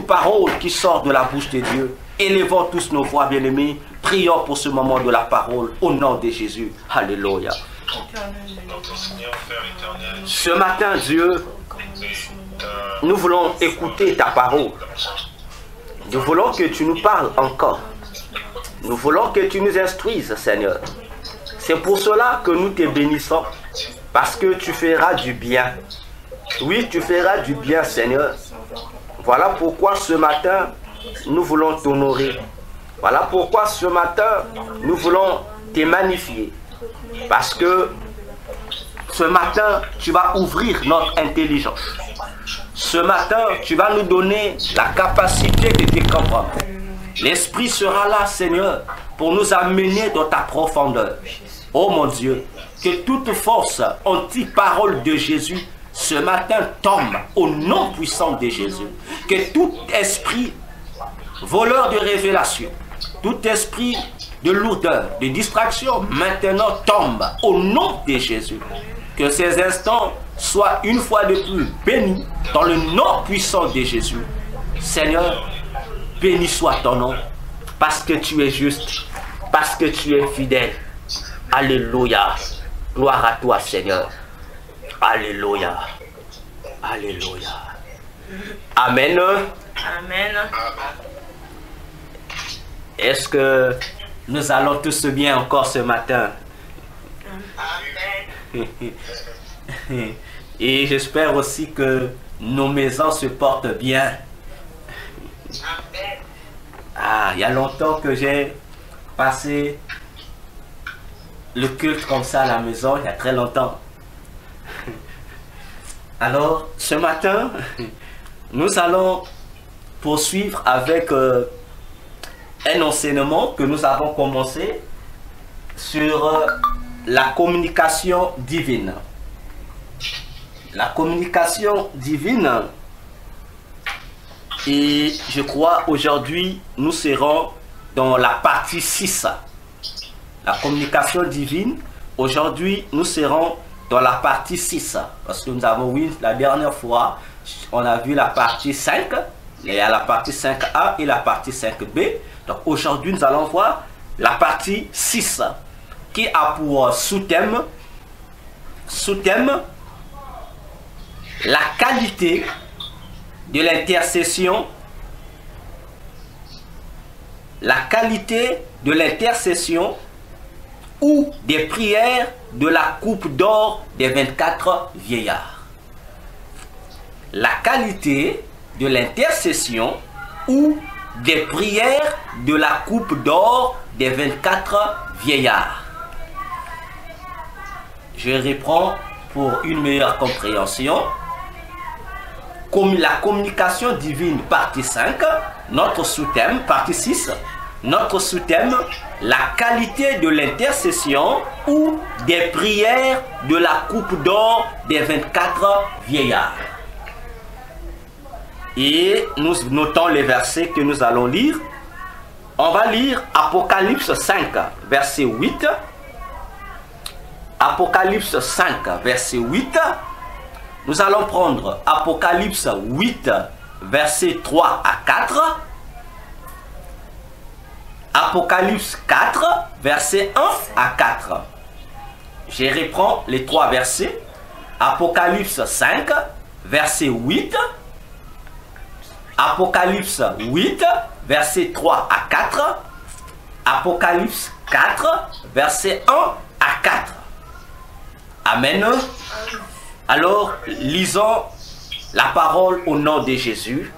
toute parole qui sort de la bouche de Dieu. Élevons tous nos voix, bien-aimés. Prions pour ce moment de la parole au nom de Jésus. Alléluia. Ce matin, Dieu, nous voulons écouter ta parole. Nous voulons que tu nous parles encore. Nous voulons que tu nous instruises, Seigneur. C'est pour cela que nous te bénissons. Parce que tu feras du bien. Oui, tu feras du bien, Seigneur. Voilà pourquoi ce matin, nous voulons t'honorer. Voilà pourquoi ce matin, nous voulons te magnifier. Parce que ce matin, tu vas ouvrir notre intelligence. Ce matin, tu vas nous donner la capacité de te comprendre. L'Esprit sera là, Seigneur, pour nous amener dans ta profondeur. Oh mon Dieu, que toute force anti-parole de Jésus ce matin tombe au nom puissant de Jésus. Que tout esprit voleur de révélation, tout esprit de lourdeur, de distraction, maintenant tombe au nom de Jésus. Que ces instants soient une fois de plus bénis dans le nom puissant de Jésus. Seigneur, béni soit ton nom, parce que tu es juste, parce que tu es fidèle. Alléluia. Gloire à toi, Seigneur. Alléluia. Alléluia. Amen. Amen. Est-ce que nous allons tous bien encore ce matin? Amen. Et j'espère aussi que nos maisons se portent bien. Ah, il y a longtemps que j'ai passé le culte comme ça à la maison, il y a très longtemps. Alors, ce matin, nous allons poursuivre avec un enseignement que nous avons commencé sur la communication divine. La communication divine. Et je crois aujourd'hui, nous serons dans la partie 6. La communication divine. Aujourd'hui, nous serons dans la partie 6. Parce que nous avons vu la dernière fois, on a vu la partie 5. Il y a la partie 5A et la partie 5B. Donc aujourd'hui, nous allons voir la partie 6 qui a pour sous-thème la qualité de l'intercession. La qualité de l'intercession ou des prières de la coupe d'or des 24 vieillards. La qualité de l'intercession ou des prières de la coupe d'or des 24 vieillards. Je reprends pour une meilleure compréhension. Comme la communication divine, partie 5, notre sous-thème, partie 6, notre sous-thème, la qualité de l'intercession ou des prières de la coupe d'or des 24 vieillards. Et nous notons les versets que nous allons lire. On va lire Apocalypse 5, verset 8. Apocalypse 5, verset 8. Nous allons prendre Apocalypse 8, verset 3 à 4. Apocalypse 4, verset 1 à 4. Je reprends les trois versets. Apocalypse 5, verset 8. Apocalypse 8, verset 3 à 4. Apocalypse 4, verset 1 à 4. Amen. Alors, lisons la parole au nom de Jésus.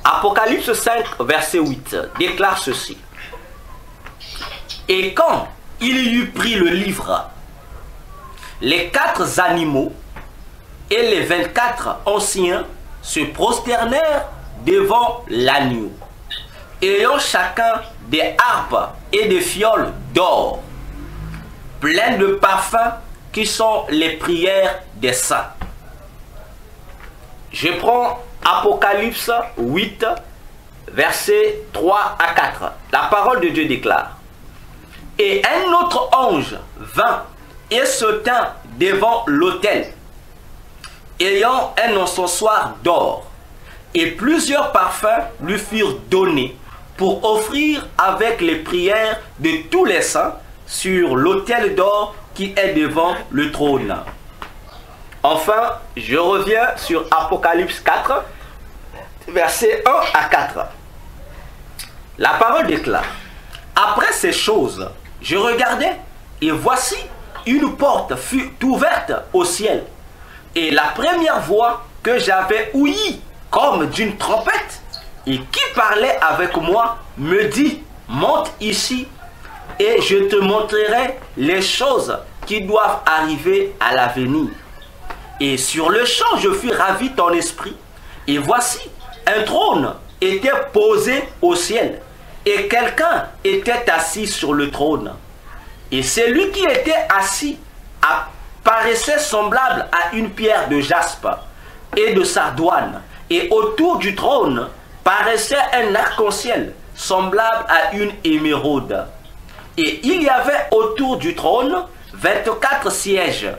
Apocalypse 5, verset 8, déclare ceci. Et quand il y eut pris le livre, les 4 animaux et les 24 anciens se prosternèrent devant l'agneau, ayant chacun des harpes et des fioles d'or, pleines de parfums qui sont les prières des saints. Je prends Apocalypse 8, versets 3 à 4. La parole de Dieu déclare. Et un autre ange vint et se tint devant l'autel, ayant un encensoir d'or, Et plusieurs parfums lui furent donnés pour offrir avec les prières de tous les saints sur l'autel d'or qui est devant le trône. Enfin, je reviens sur Apocalypse 4, versets 1 à 4. La parole déclare: après ces choses, je regardais, et voici, une porte fut ouverte au ciel. Et la première voix que j'avais ouïe comme d'une trompette, et qui parlait avec moi, me dit: monte ici, et je te montrerai les choses qui doivent arriver à l'avenir. Et sur le champ, je fus ravi en esprit, et voici, un trône était posé au ciel, et quelqu'un était assis sur le trône. Et celui qui était assis apparaissait semblable à une pierre de jaspe et de sardoine, et autour du trône paraissait un arc-en-ciel semblable à une émeraude. Et il y avait autour du trône 24 sièges,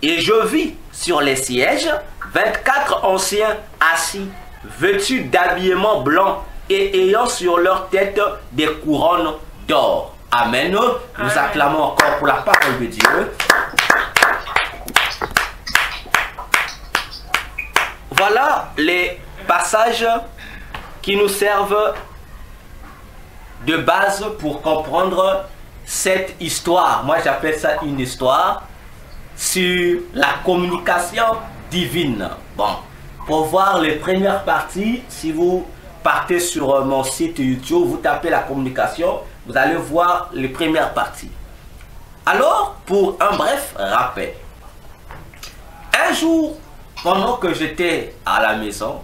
et je vis sur les sièges 24 anciens assis, vêtus d'habillements blancs et ayant sur leur tête des couronnes d'or. Amen. Nous acclamons encore pour la parole de Dieu. Voilà les passages qui nous servent de base pour comprendre cette histoire. Moi, j'appelle ça une histoire sur la communication divine. Bon, pour voir les premières parties, si vous partez sur mon site YouTube, vous tapez la communication, vous allez voir les premières parties. Alors, pour un bref rappel, un jour, pendant que j'étais à la maison,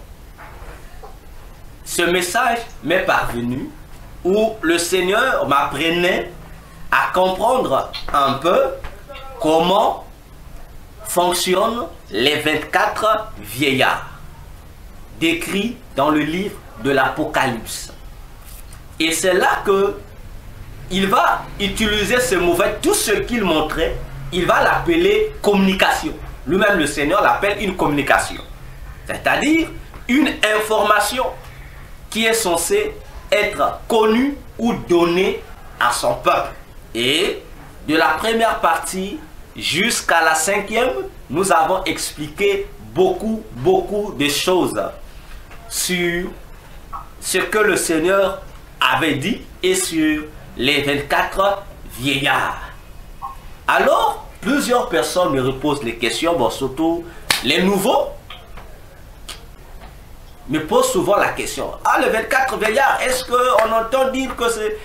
ce message m'est parvenu où le Seigneur m'apprenait à comprendre un peu comment fonctionnent les 24 vieillards décrits dans le livre de l'Apocalypse. Et c'est là que il va utiliser ce mot, tout ce qu'il montrait, il va l'appeler communication. Lui-même, le Seigneur l'appelle une communication. C'est-à-dire une information qui est censée être connue ou donnée à son peuple. Et de la première partie jusqu'à la 5e, nous avons expliqué beaucoup de choses sur ce que le Seigneur avait dit et sur les 24 vieillards. Alors, plusieurs personnes me reposent les questions, bon, surtout les nouveaux me posent souvent la question: ah, les 24 vieillards, est-ce qu'on entend dire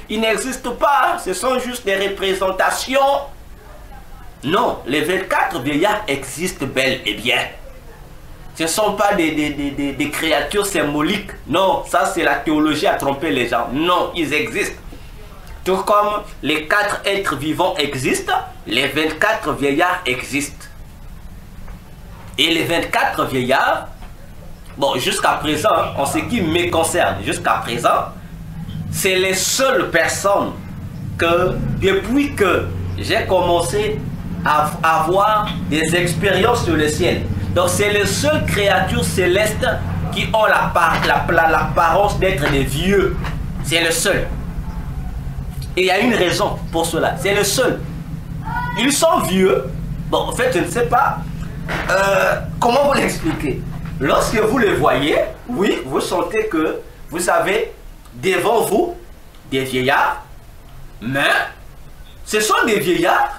qu'ils n'existent pas? Ce sont juste des représentations? Non, les 24 vieillards existent bel et bien. Ce ne sont pas des créatures symboliques. Non, ça c'est la théologie à tromper les gens. Non, ils existent. Tout comme les 4 êtres vivants existent, les 24 vieillards existent. Et les 24 vieillards, bon, jusqu'à présent, en ce qui me concerne, jusqu'à présent, c'est les seules personnes que, depuis que j'ai commencé à avoir des expériences sur le ciel, donc c'est les seules créatures célestes qui ont l'apparence d'être des vieux. C'est le seul. Et il y a une raison pour cela. C'est le seul. Ils sont vieux. Bon, en fait, je ne sais pas comment vous l'expliquer. Lorsque vous les voyez, oui, vous sentez que vous avez devant vous des vieillards, mais ce sont des vieillards,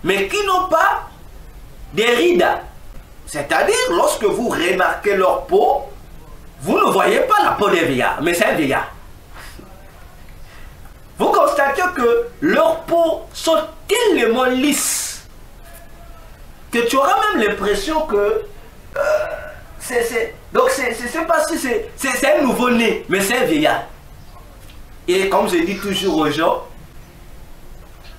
mais qui n'ont pas des rides. C'est-à-dire, lorsque vous remarquez leur peau, vous ne voyez pas la peau des vieillards, mais c'est un vieillard. Vous constatez que leurs peaux sont tellement lisses que tu auras même l'impression que donc c'est pas si c'est un nouveau-né, mais c'est un vieillard. Et comme je dis toujours aux gens,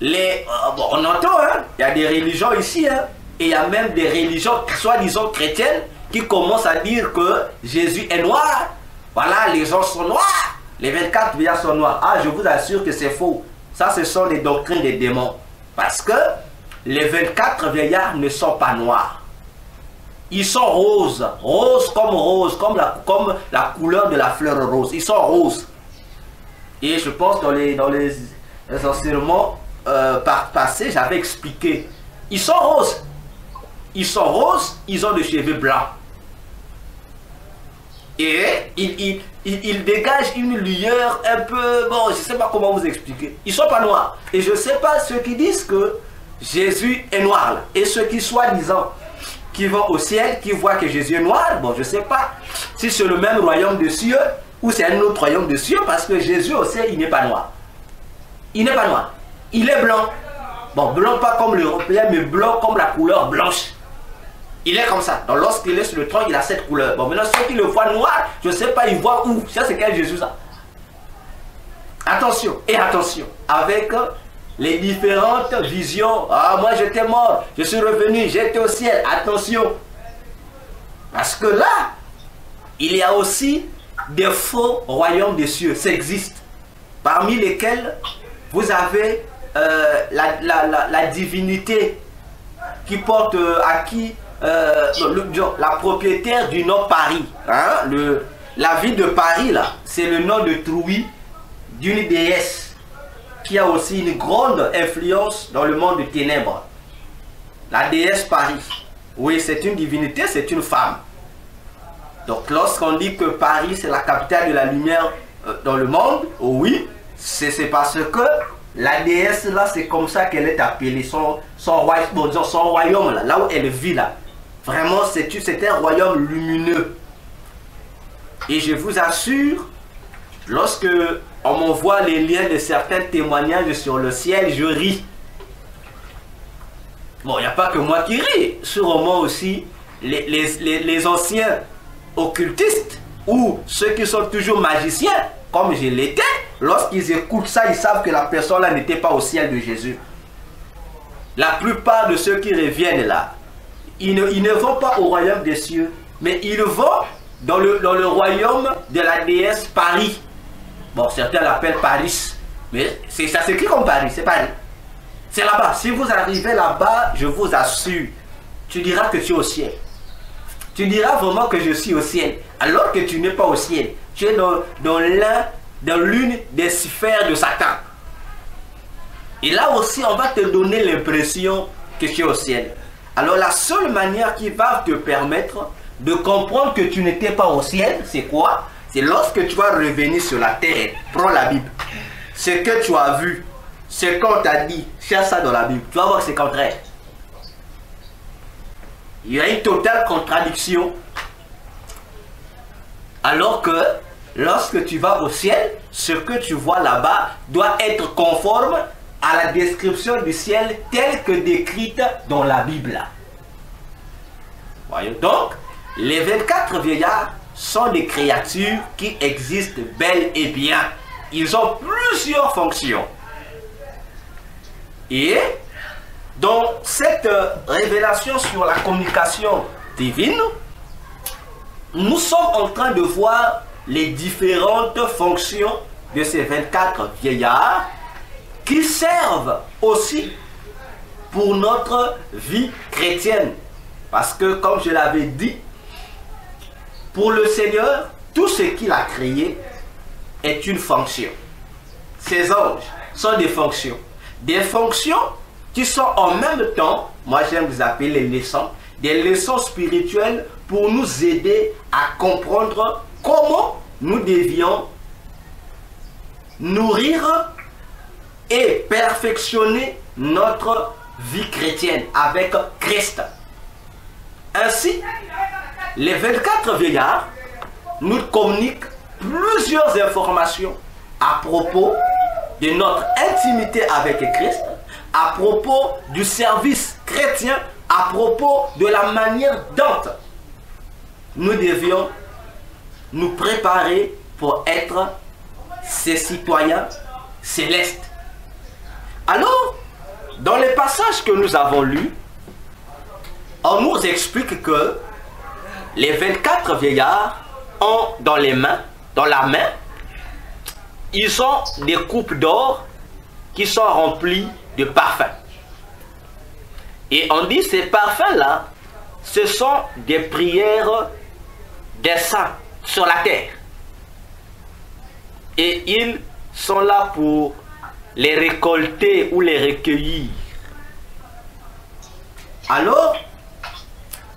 bon, on entend, hein, il y a des religions ici, hein, et il y a même des religions soi-disant chrétiennes qui commencent à dire que Jésus est noir. Voilà, les gens sont noirs. Les 24 vieillards sont noirs. Ah, je vous assure que c'est faux. Ça, ce sont des doctrines des démons. Parce que les 24 vieillards ne sont pas noirs. Ils sont roses, roses, comme la couleur de la fleur rose. Ils sont roses. Et je pense dans les enseignements passés, j'avais expliqué. Ils sont roses. Ils sont roses, ils ont des cheveux blancs. Et ils dégagent une lueur un peu... Bon, je ne sais pas comment vous expliquer. Ils ne sont pas noirs. Et je ne sais pas ceux qui disent que Jésus est noir. Là. Et ceux qui, soi-disant, qui vont au ciel, qui voient que Jésus est noir, bon, je ne sais pas si c'est le même royaume de cieux ou c'est un autre royaume de cieux, parce que Jésus au ciel, il n'est pas noir. Il n'est pas noir. Il est blanc. Bon, blanc pas comme l'Européen, mais blanc comme la couleur blanche. Il est comme ça. Donc lorsqu'il est sur le trône, il a cette couleur. Bon, maintenant, ceux qui le voient noir, je ne sais pas, ils voient où. Ça, c'est quel Jésus, ça? Attention, et attention, avec les différentes visions. Ah, moi, j'étais mort, je suis revenu, j'étais au ciel. Attention. Parce que là, il y a aussi des faux royaumes des cieux. Ça existe. Parmi lesquels vous avez la divinité qui porte à qui la propriétaire du nom Paris, hein, la ville de Paris là, c'est le nom de Trouy, d'une déesse qui a aussi une grande influence dans le monde des ténèbres. La déesse Paris, oui, c'est une divinité, c'est une femme. Donc lorsqu'on dit que Paris c'est la capitale de la lumière dans le monde, oui, c'est parce que la déesse là, c'est comme ça qu'elle est appelée, son royaume là où elle vit là. Vraiment, c'est un royaume lumineux. Et je vous assure, lorsque on m'envoie les liens de certains témoignages sur le ciel, je ris. Bon, il n'y a pas que moi qui ris. Sûrement aussi, les anciens occultistes ou ceux qui sont toujours magiciens, comme je l'étais, lorsqu'ils écoutent ça, ils savent que la personne là n'était pas au ciel de Jésus. La plupart de ceux qui reviennent là, ils ne vont pas au royaume des cieux, mais ils vont dans le royaume de la déesse Paris. Bon, certains l'appellent Paris, mais ça s'écrit comme Paris, c'est Paris. C'est là-bas. Si vous arrivez là-bas, je vous assure, tu diras que tu es au ciel. Tu diras vraiment que je suis au ciel, alors que tu n'es pas au ciel. Tu es dans l'une des sphères de Satan. Et là aussi, on va te donner l'impression que tu es au ciel. Alors la seule manière qui va te permettre de comprendre que tu n'étais pas au ciel, c'est quoi? C'est lorsque tu vas revenir sur la terre. Prends la Bible. Ce que tu as vu, ce qu'on t'a dit, cherche ça dans la Bible. Tu vas voir que c'est contraire. Il y a une totale contradiction. Alors que lorsque tu vas au ciel, ce que tu vois là-bas doit être conforme à la description du ciel telle que décrite dans la Bible. Voyons donc, les 24 vieillards sont des créatures qui existent bel et bien. Ils ont plusieurs fonctions. Et dans cette révélation sur la communication divine, nous sommes en train de voir les différentes fonctions de ces 24 vieillards qui servent aussi pour notre vie chrétienne. Parce que, comme je l'avais dit, pour le Seigneur, tout ce qu'il a créé est une fonction. Ces anges sont des fonctions. Des fonctions qui sont en même temps, moi j'aime vous appeler les leçons, des leçons spirituelles pour nous aider à comprendre comment nous devions nourrir et perfectionner notre vie chrétienne avec Christ. Ainsi, les 24 vieillards nous communiquent plusieurs informations à propos de notre intimité avec Christ, à propos du service chrétien, à propos de la manière dont nous devions nous préparer pour être ces citoyens célestes. Alors, dans les passages que nous avons lus, on nous explique que les 24 vieillards ont dans la main, ils ont des coupes d'or qui sont remplies de parfums. Et on dit ces parfums-là ce sont des prières des saints sur la terre. Et ils sont là pour les récolter ou les recueillir. Alors,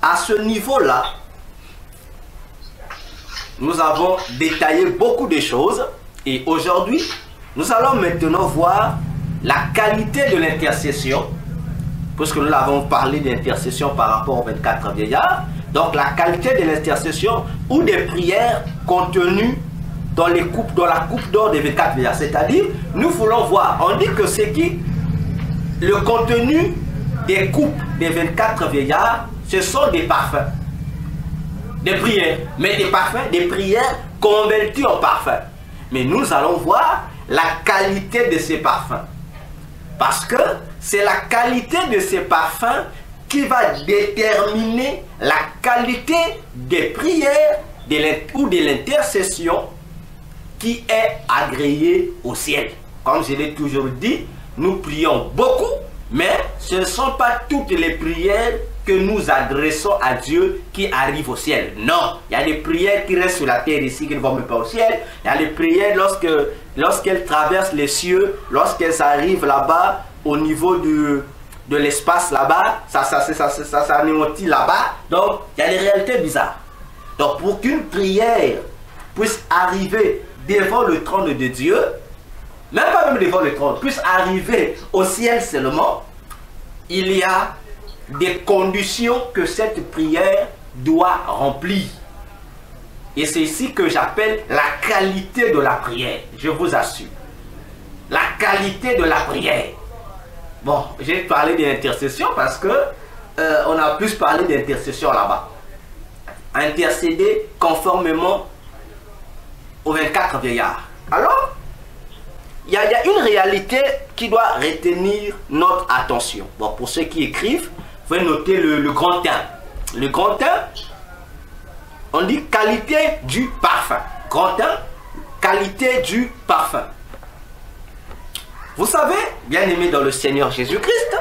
à ce niveau-là, nous avons détaillé beaucoup de choses. Et aujourd'hui, nous allons maintenant voir la qualité de l'intercession. Puisque nous avons parlé d'intercession par rapport aux 24 vieillards. Donc la qualité de l'intercession ou des prières contenues dans la coupe d'or des 24 vieillards. C'est-à-dire, nous voulons voir, on dit que c'est qui le contenu des coupes des 24 vieillards, ce sont des parfums. Des prières, mais des parfums, des prières converties en parfums. Mais nous allons voir la qualité de ces parfums. Parce que c'est la qualité de ces parfums qui va déterminer la qualité des prières ou de l'intercession qui est agréée au ciel. Comme je l'ai toujours dit, nous prions beaucoup, mais ce ne sont pas toutes les prières que nous adressons à Dieu qui arrivent au ciel. Non, il y a des prières qui restent sur la terre ici, qui ne vont même pas au ciel. Il y a des prières lorsqu'elles traversent les cieux, lorsqu'elles arrivent là-bas, au niveau de l'espace là-bas, ça s'anéantit là-bas. Donc, il y a des réalités bizarres. Donc, pour qu'une prière puisse arriver devant le trône de Dieu, même pas même devant le trône, puisse arriver au ciel seulement, il y a des conditions que cette prière doit remplir. Et c'est ici que j'appelle la qualité de la prière, je vous assure. La qualité de la prière. Bon, j'ai parlé d'intercession parce que on a plus parlé d'intercession là-bas. Intercéder conformément aux 24 vieillards. Alors, il y a une réalité qui doit retenir notre attention. Bon, pour ceux qui écrivent, vous pouvez noter le grand 1. Le grand 1, on dit qualité du parfum. Grand 1, qualité du parfum. Vous savez, bien aimé dans le Seigneur Jésus-Christ,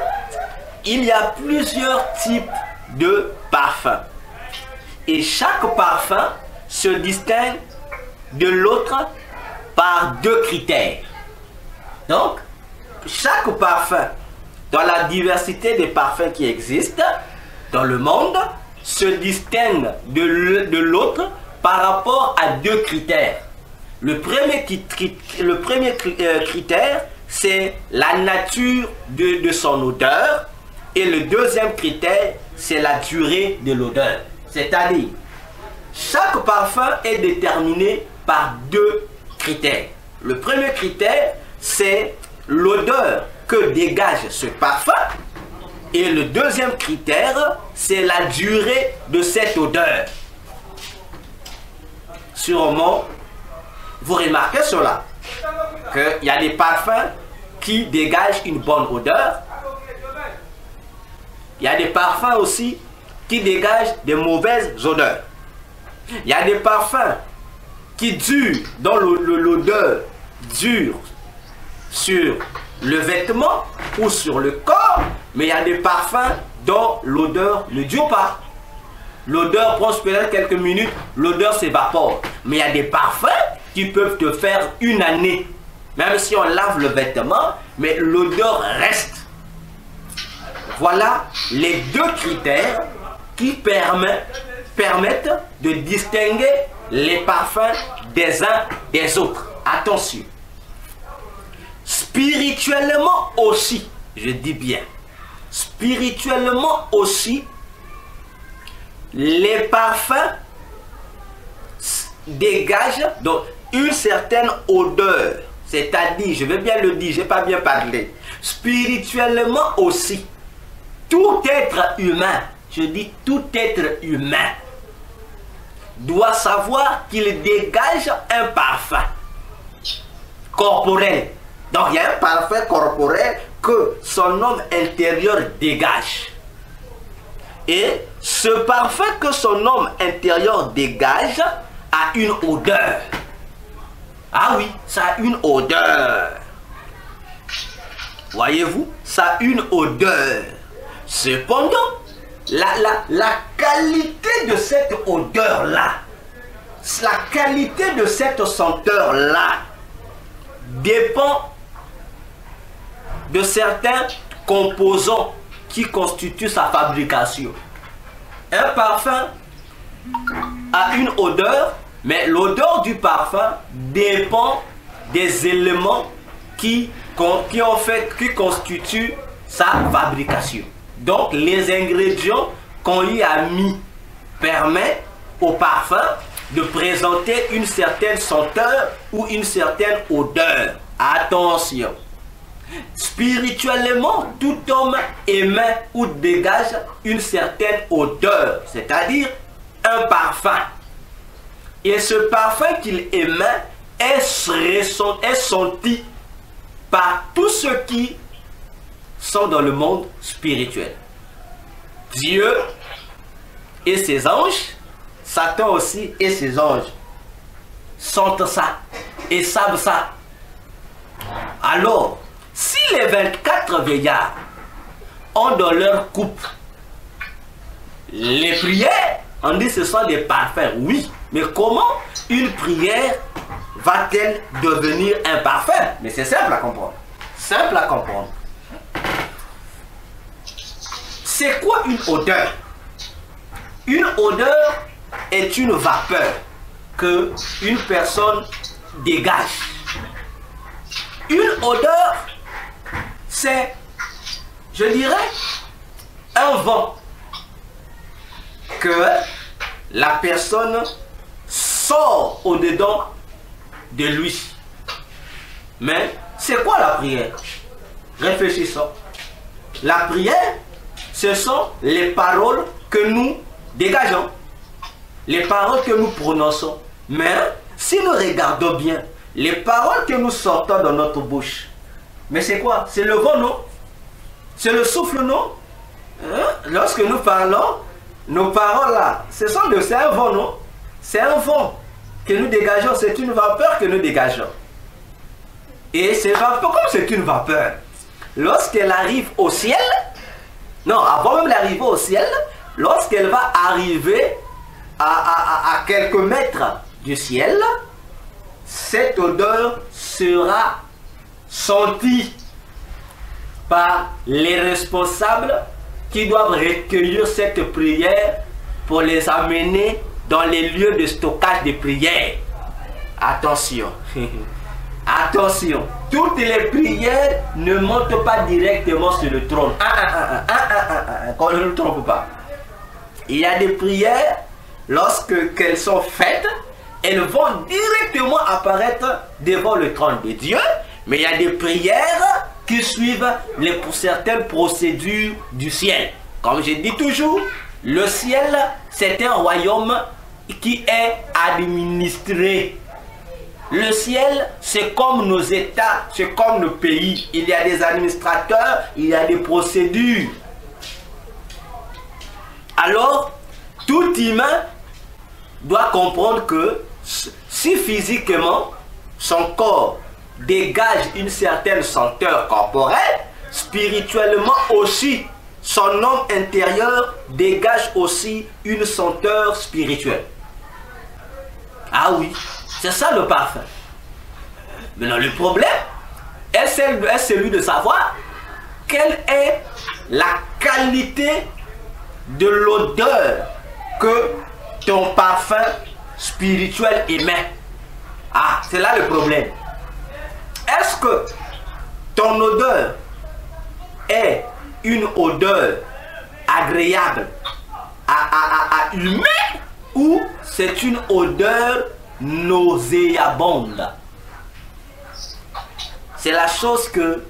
il y a plusieurs types de parfums. Et chaque parfum se distingue de l'autre par 2 critères. Donc, chaque parfum, dans la diversité des parfums qui existent dans le monde, se distingue de l'autre par rapport à 2 critères. Le premier critère, c'est la nature de son odeur. Et le deuxième critère, c'est la durée de l'odeur. C'est-à-dire, chaque parfum est déterminé par 2 critères. Le premier critère, c'est l'odeur que dégage ce parfum. Et le deuxième critère, c'est la durée de cette odeur. Sûrement, vous remarquez cela, qu'il y a des parfums qui dégagent une bonne odeur. Il y a des parfums aussi qui dégagent de mauvaises odeurs. Il y a des parfums qui durent, dont l'odeur dure sur le vêtement ou sur le corps, mais il y a des parfums dont l'odeur ne dure pas. L'odeur prend peut-être quelques minutes, l'odeur s'évapore. Mais il y a des parfums qui peuvent te faire une année. Même si on lave le vêtement, mais l'odeur reste. Voilà les 2 critères qui permettent de distinguer les parfums des uns des autres. Attention. Spirituellement aussi, je dis bien, spirituellement aussi, les parfums dégagent donc une certaine odeur. C'est-à-dire, je vais bien le dire, je n'ai pas bien parlé. Spirituellement aussi, tout être humain, je dis tout être humain, doit savoir qu'il dégage un parfum corporel. Donc il y a un parfum corporel que son homme intérieur dégage. Et ce parfum que son homme intérieur dégage a une odeur. Ah oui, ça a une odeur. Voyez-vous, ça a une odeur. Cependant, la qualité de cette odeur-là, la qualité de cette senteur-là dépend de certains composants qui constituent sa fabrication. Un parfum a une odeur, mais l'odeur du parfum dépend des éléments qui constituent sa fabrication. Donc les ingrédients qu'on y a mis permettent au parfum de présenter une certaine senteur ou une certaine odeur. Attention! Spirituellement, tout homme émet ou dégage une certaine odeur, c'est-à-dire un parfum. Et ce parfum qu'il émet est senti par tous ceux qui sont dans le monde spirituel. Dieu et ses anges, Satan aussi et ses anges sentent ça et savent ça. Alors, si les 24 vieillards ont dans leur coupe les prières, on dit que ce sont des parfums, oui, mais comment une prière va-t-elle devenir un parfum? Mais c'est simple à comprendre. Simple à comprendre. C'est quoi une odeur? Une odeur est une vapeur que une personne dégage. Une odeur, c'est, je dirais, un vent que la personne sort au-dedans de lui. Mais c'est quoi la prière? Réfléchissons. La prière, ce sont les paroles que nous dégageons, les paroles que nous prononçons. Mais si nous regardons bien, les paroles que nous sortons dans notre bouche, mais c'est quoi? C'est le vent, non? C'est le souffle, non? Hein? Lorsque nous parlons, nos paroles là, c'est un vent, non? C'est un vent que nous dégageons, c'est une vapeur que nous dégageons. Et cette vapeur, comme c'est une vapeur, lorsqu'elle arrive au ciel, non, avant même d'arriver au ciel, lorsqu'elle va arriver à quelques mètres du ciel, cette odeur sera sentie par les responsables qui doivent recueillir cette prière pour les amener dans les lieux de stockage des prières. Attention, attention, toutes les prières ne montent pas directement sur le trône. Qu'on ne nous trompe pas. Il y a des prières, lorsqu'elles sont faites, elles vont directement apparaître devant le trône de Dieu, mais il y a des prières qui suivent pour certaines procédures du ciel. Comme je dis toujours, le ciel, c'est un royaume qui est administré. Le ciel, c'est comme nos États, c'est comme nos pays. Il y a des administrateurs, il y a des procédures. Alors, tout humain doit comprendre que si physiquement son corps dégage une certaine senteur corporelle, spirituellement aussi, son homme intérieur dégage aussi une senteur spirituelle. Ah oui, c'est ça le parfum. Maintenant, le problème est celui de savoir quelle est la qualité de l'odeur que ton parfum spirituel émet. Ah, c'est là le problème. Est-ce que ton odeur est une odeur agréable à humain ou c'est une odeur nauséabonde? C'est la chose que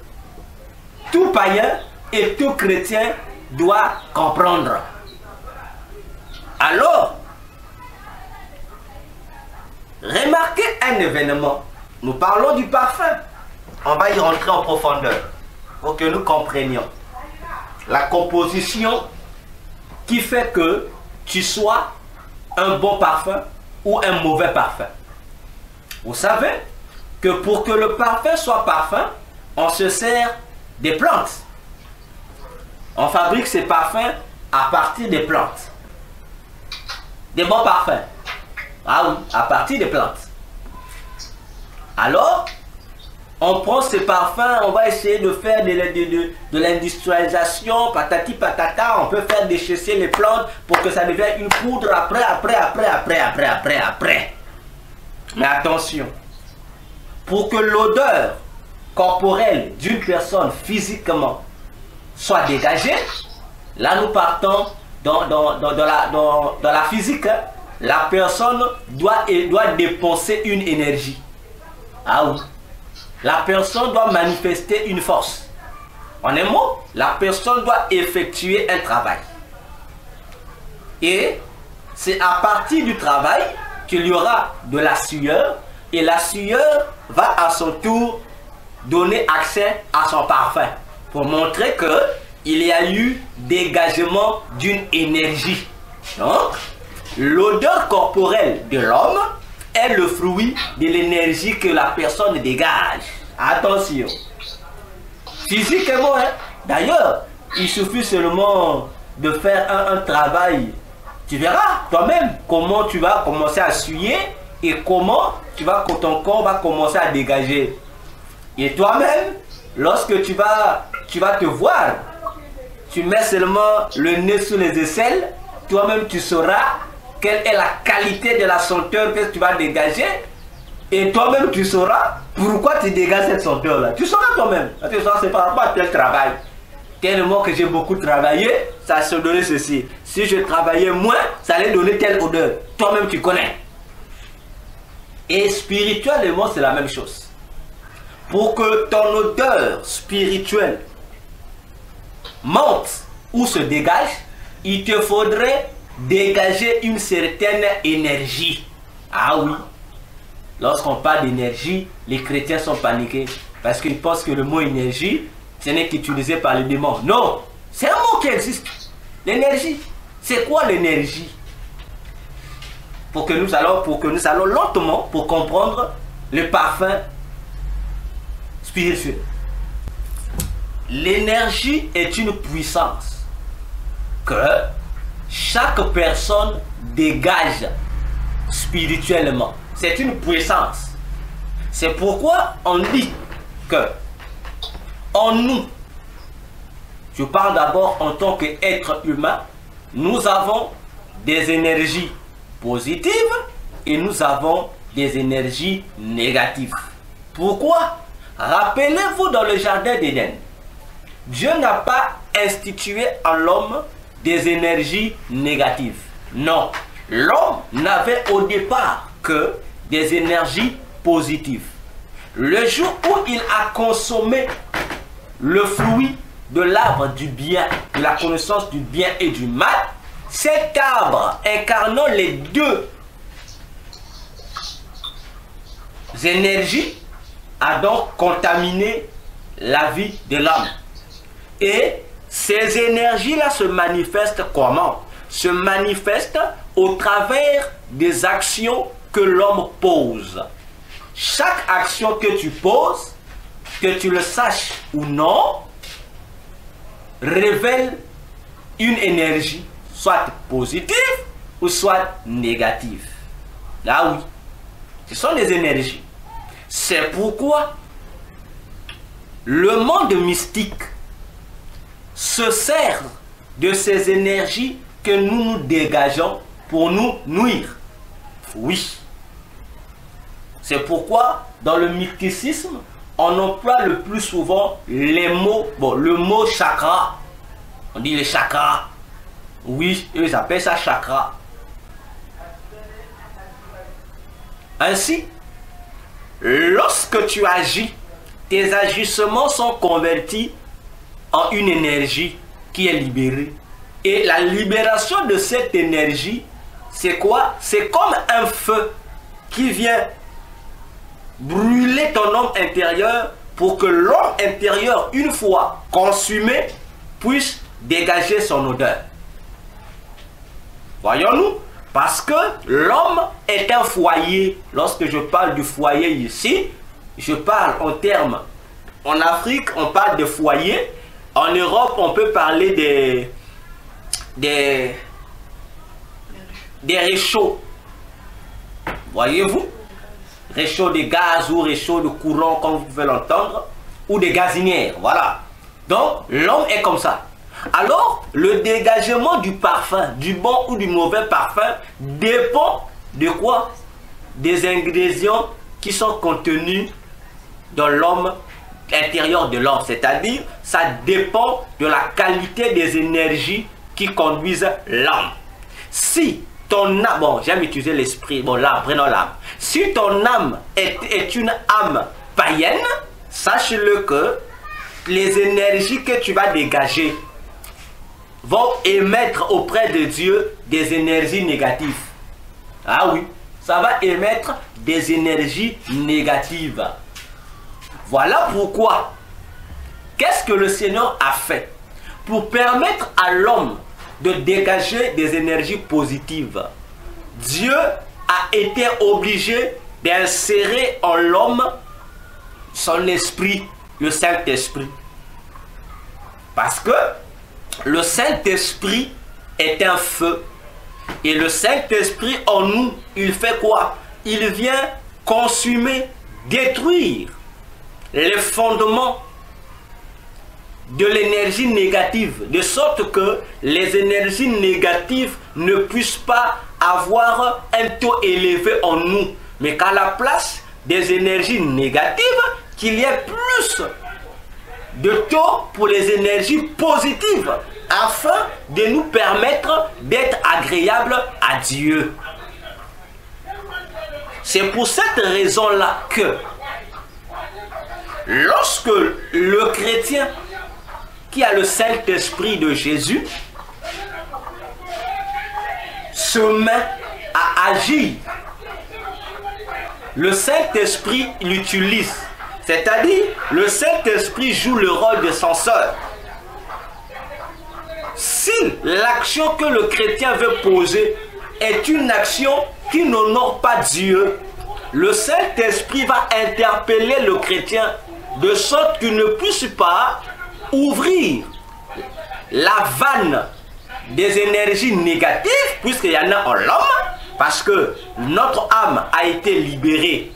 tout païen et tout chrétien doit comprendre. Alors, remarquez un événement. Nous parlons du parfum. On va y rentrer en profondeur pour que nous comprenions la composition qui fait que tu sois un bon parfum ou un mauvais parfum. Vous savez que pour que le parfum soit parfum, on se sert des plantes. On fabrique ces parfums à partir des plantes. Des bons parfums. Ah oui, à partir des plantes. Alors, on prend ces parfums, on va essayer de faire de l'industrialisation, patati patata, on peut faire déchasser les plantes pour que ça devienne une poudre après. Mais attention, pour que l'odeur corporelle d'une personne physiquement soit dégagée, là nous partons dans la physique, hein. La personne doit dépenser une énergie. Ah oui. La personne doit manifester une force. En un mot, la personne doit effectuer un travail. Et c'est à partir du travail qu'il y aura de la sueur. Et la sueur va à son tour donner accès à son parfum. Pour montrer qu'il y a eu dégagement d'une énergie. Donc, l'odeur corporelle de l'homme est le fruit de l'énergie que la personne dégage. Attention. Physiquement, hein? D'ailleurs, il suffit seulement de faire un travail. Tu verras toi-même comment tu vas commencer à suer et comment ton corps va commencer à dégager. Et toi-même, lorsque tu vas te voir, tu mets seulement le nez sous les aisselles, toi-même tu sauras quelle est la qualité de la senteur que tu vas dégager. Et toi-même tu sauras pourquoi tu dégages cette senteur-là. Tu sauras toi-même. Tu sauras c'est par rapport à tel travail. Tellement que j'ai beaucoup travaillé, ça se donnait ceci. Si je travaillais moins, ça allait donner telle odeur. Toi-même tu connais. Et spirituellement c'est la même chose. Pour que ton odeur spirituelle monte ou se dégage, il te faudrait dégager une certaine énergie. Ah oui. Lorsqu'on parle d'énergie, les chrétiens sont paniqués parce qu'ils pensent que le mot énergie, ce n'est qu'utilisé par les démons. Non, c'est un mot qui existe. L'énergie. C'est quoi l'énergie? Pour que nous allons lentement pour comprendre le parfum spirituel. L'énergie est une puissance que chaque personne dégage spirituellement. C'est une puissance. C'est pourquoi on dit que en nous, je parle d'abord en tant qu'être humain, nous avons des énergies positives et nous avons des énergies négatives. Pourquoi? Rappelez-vous dans le jardin d'Éden, Dieu n'a pas institué en l'homme des énergies négatives. Non, l'homme n'avait au départ que des énergies positives. Le jour où il a consommé le fruit de l'arbre du bien, de la connaissance du bien et du mal, cet arbre incarnant les deux énergies a donc contaminé la vie de l'homme. Et ces énergies-là se manifestent comment? Se manifestent au travers des actions que l'homme pose. Chaque action que tu poses, que tu le saches ou non, révèle une énergie, soit positive ou soit négative. Là oui, ce sont des énergies. C'est pourquoi le monde mystique se sert de ces énergies que nous dégageons pour nous nuire. Oui. C'est pourquoi dans le mysticisme, on emploie le plus souvent les mots, le mot chakra. On dit les chakras. Oui, ils appellent ça chakra. Ainsi, lorsque tu agis, tes agissements sont convertis en une énergie qui est libérée. Et la libération de cette énergie, c'est quoi? C'est comme un feu qui vient brûler ton homme intérieur pour que l'homme intérieur, une fois consumé, puisse dégager son odeur. Voyons-nous? Parce que l'homme est un foyer. Lorsque je parle du foyer ici, je parle en termes. En Afrique, on parle de foyer. En Europe, on peut parler des réchauds. Voyez-vous? Réchaud de gaz ou réchaud de courant, comme vous pouvez l'entendre, ou des gazinières, voilà. Donc, l'homme est comme ça. Alors, le dégagement du parfum, du bon ou du mauvais parfum, dépend de quoi? Des ingrédients qui sont contenus dans l'homme, l'intérieur de l'homme. C'est-à-dire, ça dépend de la qualité des énergies qui conduisent l'âme. Si ton âme, bon, j'aime utiliser l'esprit, bon, l'âme, prenons l'âme. Si ton âme est une âme païenne, sache-le que les énergies que tu vas dégager vont émettre auprès de Dieu des énergies négatives. Ah oui, ça va émettre des énergies négatives. Voilà pourquoi, qu'est-ce que le Seigneur a fait pour permettre à l'homme de dégager des énergies positives? Dieu a été obligé d'insérer en l'homme son esprit, le Saint-Esprit. Parce que le Saint-Esprit est un feu. Et le Saint-Esprit en nous, il fait quoi? Il vient consumer, détruire les fondements de l'énergie négative, de sorte que les énergies négatives ne puissent pas avoir un taux élevé en nous, mais qu'à la place des énergies négatives, qu'il y ait plus de taux pour les énergies positives, afin de nous permettre d'être agréables à Dieu. C'est pour cette raison-là que lorsque le chrétien qui a le Saint-Esprit de Jésus se met à agir, le Saint-Esprit l'utilise. C'est-à-dire, le Saint-Esprit joue le rôle de censeur. Si l'action que le chrétien veut poser est une action qui n'honore pas Dieu, le Saint-Esprit va interpeller le chrétien de sorte qu'il ne puisse pas ouvrir la vanne des énergies négatives, puisqu'il y en a en l'homme, parce que notre âme a été libérée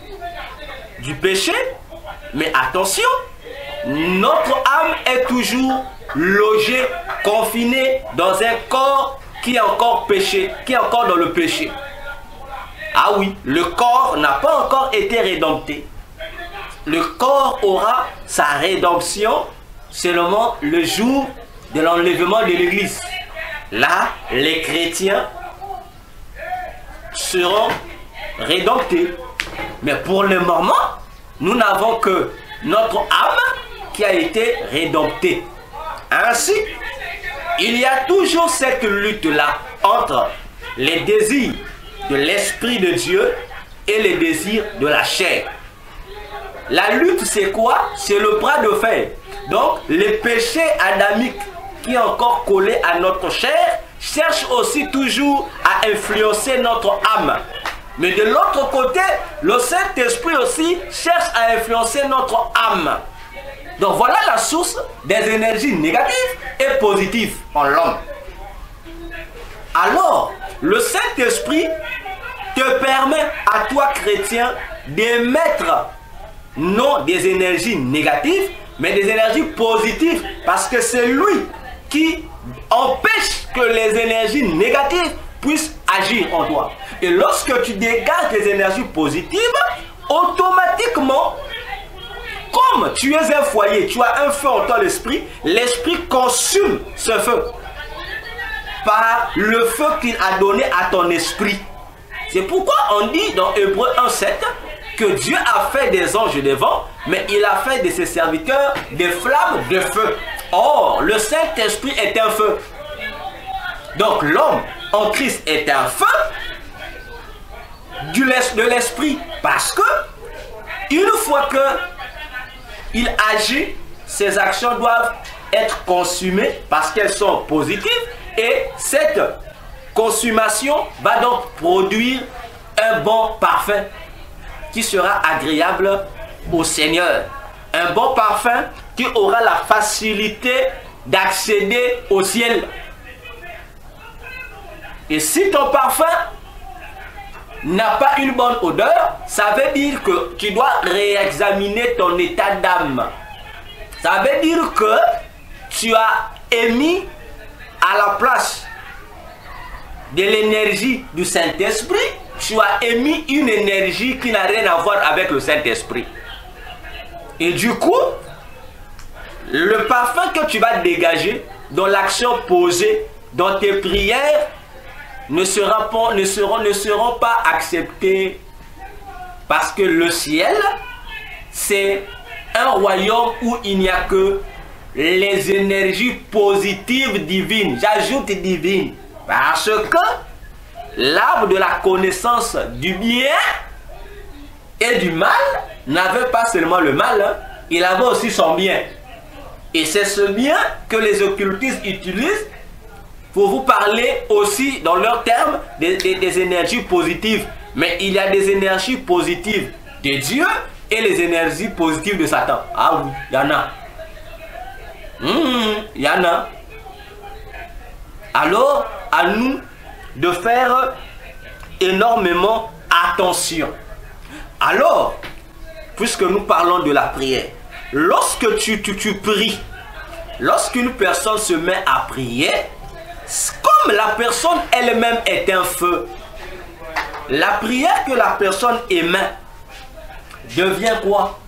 du péché. Mais attention, notre âme est toujours logée, confinée dans un corps qui est encore péché, qui est encore dans le péché. Ah oui, le corps n'a pas encore été rédempté. Le corps aura sa rédemption seulement le jour de l'enlèvement de l'Église. Là, les chrétiens seront rédemptés. Mais pour le moment, nous n'avons que notre âme qui a été rédemptée. Ainsi, il y a toujours cette lutte-là entre les désirs de l'Esprit de Dieu et les désirs de la chair. La lutte, c'est quoi? C'est le bras de fer. Donc, les péchés adamiques qui est encore collé à notre chair cherchent aussi toujours à influencer notre âme. Mais de l'autre côté, le Saint-Esprit aussi cherche à influencer notre âme. Donc voilà la source des énergies négatives et positives en l'homme. Alors, le Saint-Esprit te permet à toi, chrétien, d'émettre non des énergies négatives, mais des énergies positives, parce que c'est lui qui empêche que les énergies négatives puissent agir en toi. Et lorsque tu dégages des énergies positives, automatiquement, comme tu es un foyer, tu as un feu en toi, l'esprit consume ce feu par le feu qu'il a donné à ton esprit. C'est pourquoi on dit dans Hébreux 1,7 que Dieu a fait des anges des vents, mais il a fait de ses serviteurs des flammes de feu. Or, le Saint-Esprit est un feu. Donc l'homme en Christ est un feu de l'esprit, parce que une fois que il agit, ses actions doivent être consumées parce qu'elles sont positives, et cette consommation va donc produire un bon parfum qui sera agréable au Seigneur. Un bon parfum qui aura la facilité d'accéder au ciel. Et si ton parfum n'a pas une bonne odeur, ça veut dire que tu dois réexaminer ton état d'âme. Ça veut dire que tu as émis à la place de l'énergie du Saint-Esprit, tu as émis une énergie qui n'a rien à voir avec le Saint-Esprit. Et du coup, le parfum que tu vas dégager dans l'action posée, dans tes prières, ne seront pas acceptés, parce que le ciel, c'est un royaume où il n'y a que les énergies positives divines. J'ajoute divines, parce que l'arbre de la connaissance du bien et du mal n'avait pas seulement le mal, hein, il avait aussi son bien. Et c'est ce bien que les occultistes utilisent pour vous parler aussi, dans leurs termes, des énergies positives. Mais il y a des énergies positives de Dieu et les énergies positives de Satan. Ah oui, il y en a. Il y en a. Alors, à nous de faire énormément attention. Alors, puisque nous parlons de la prière, lorsque tu pries, lorsqu'une personne se met à prier, comme la personne elle-même est un feu, la prière que la personne émet devient quoi?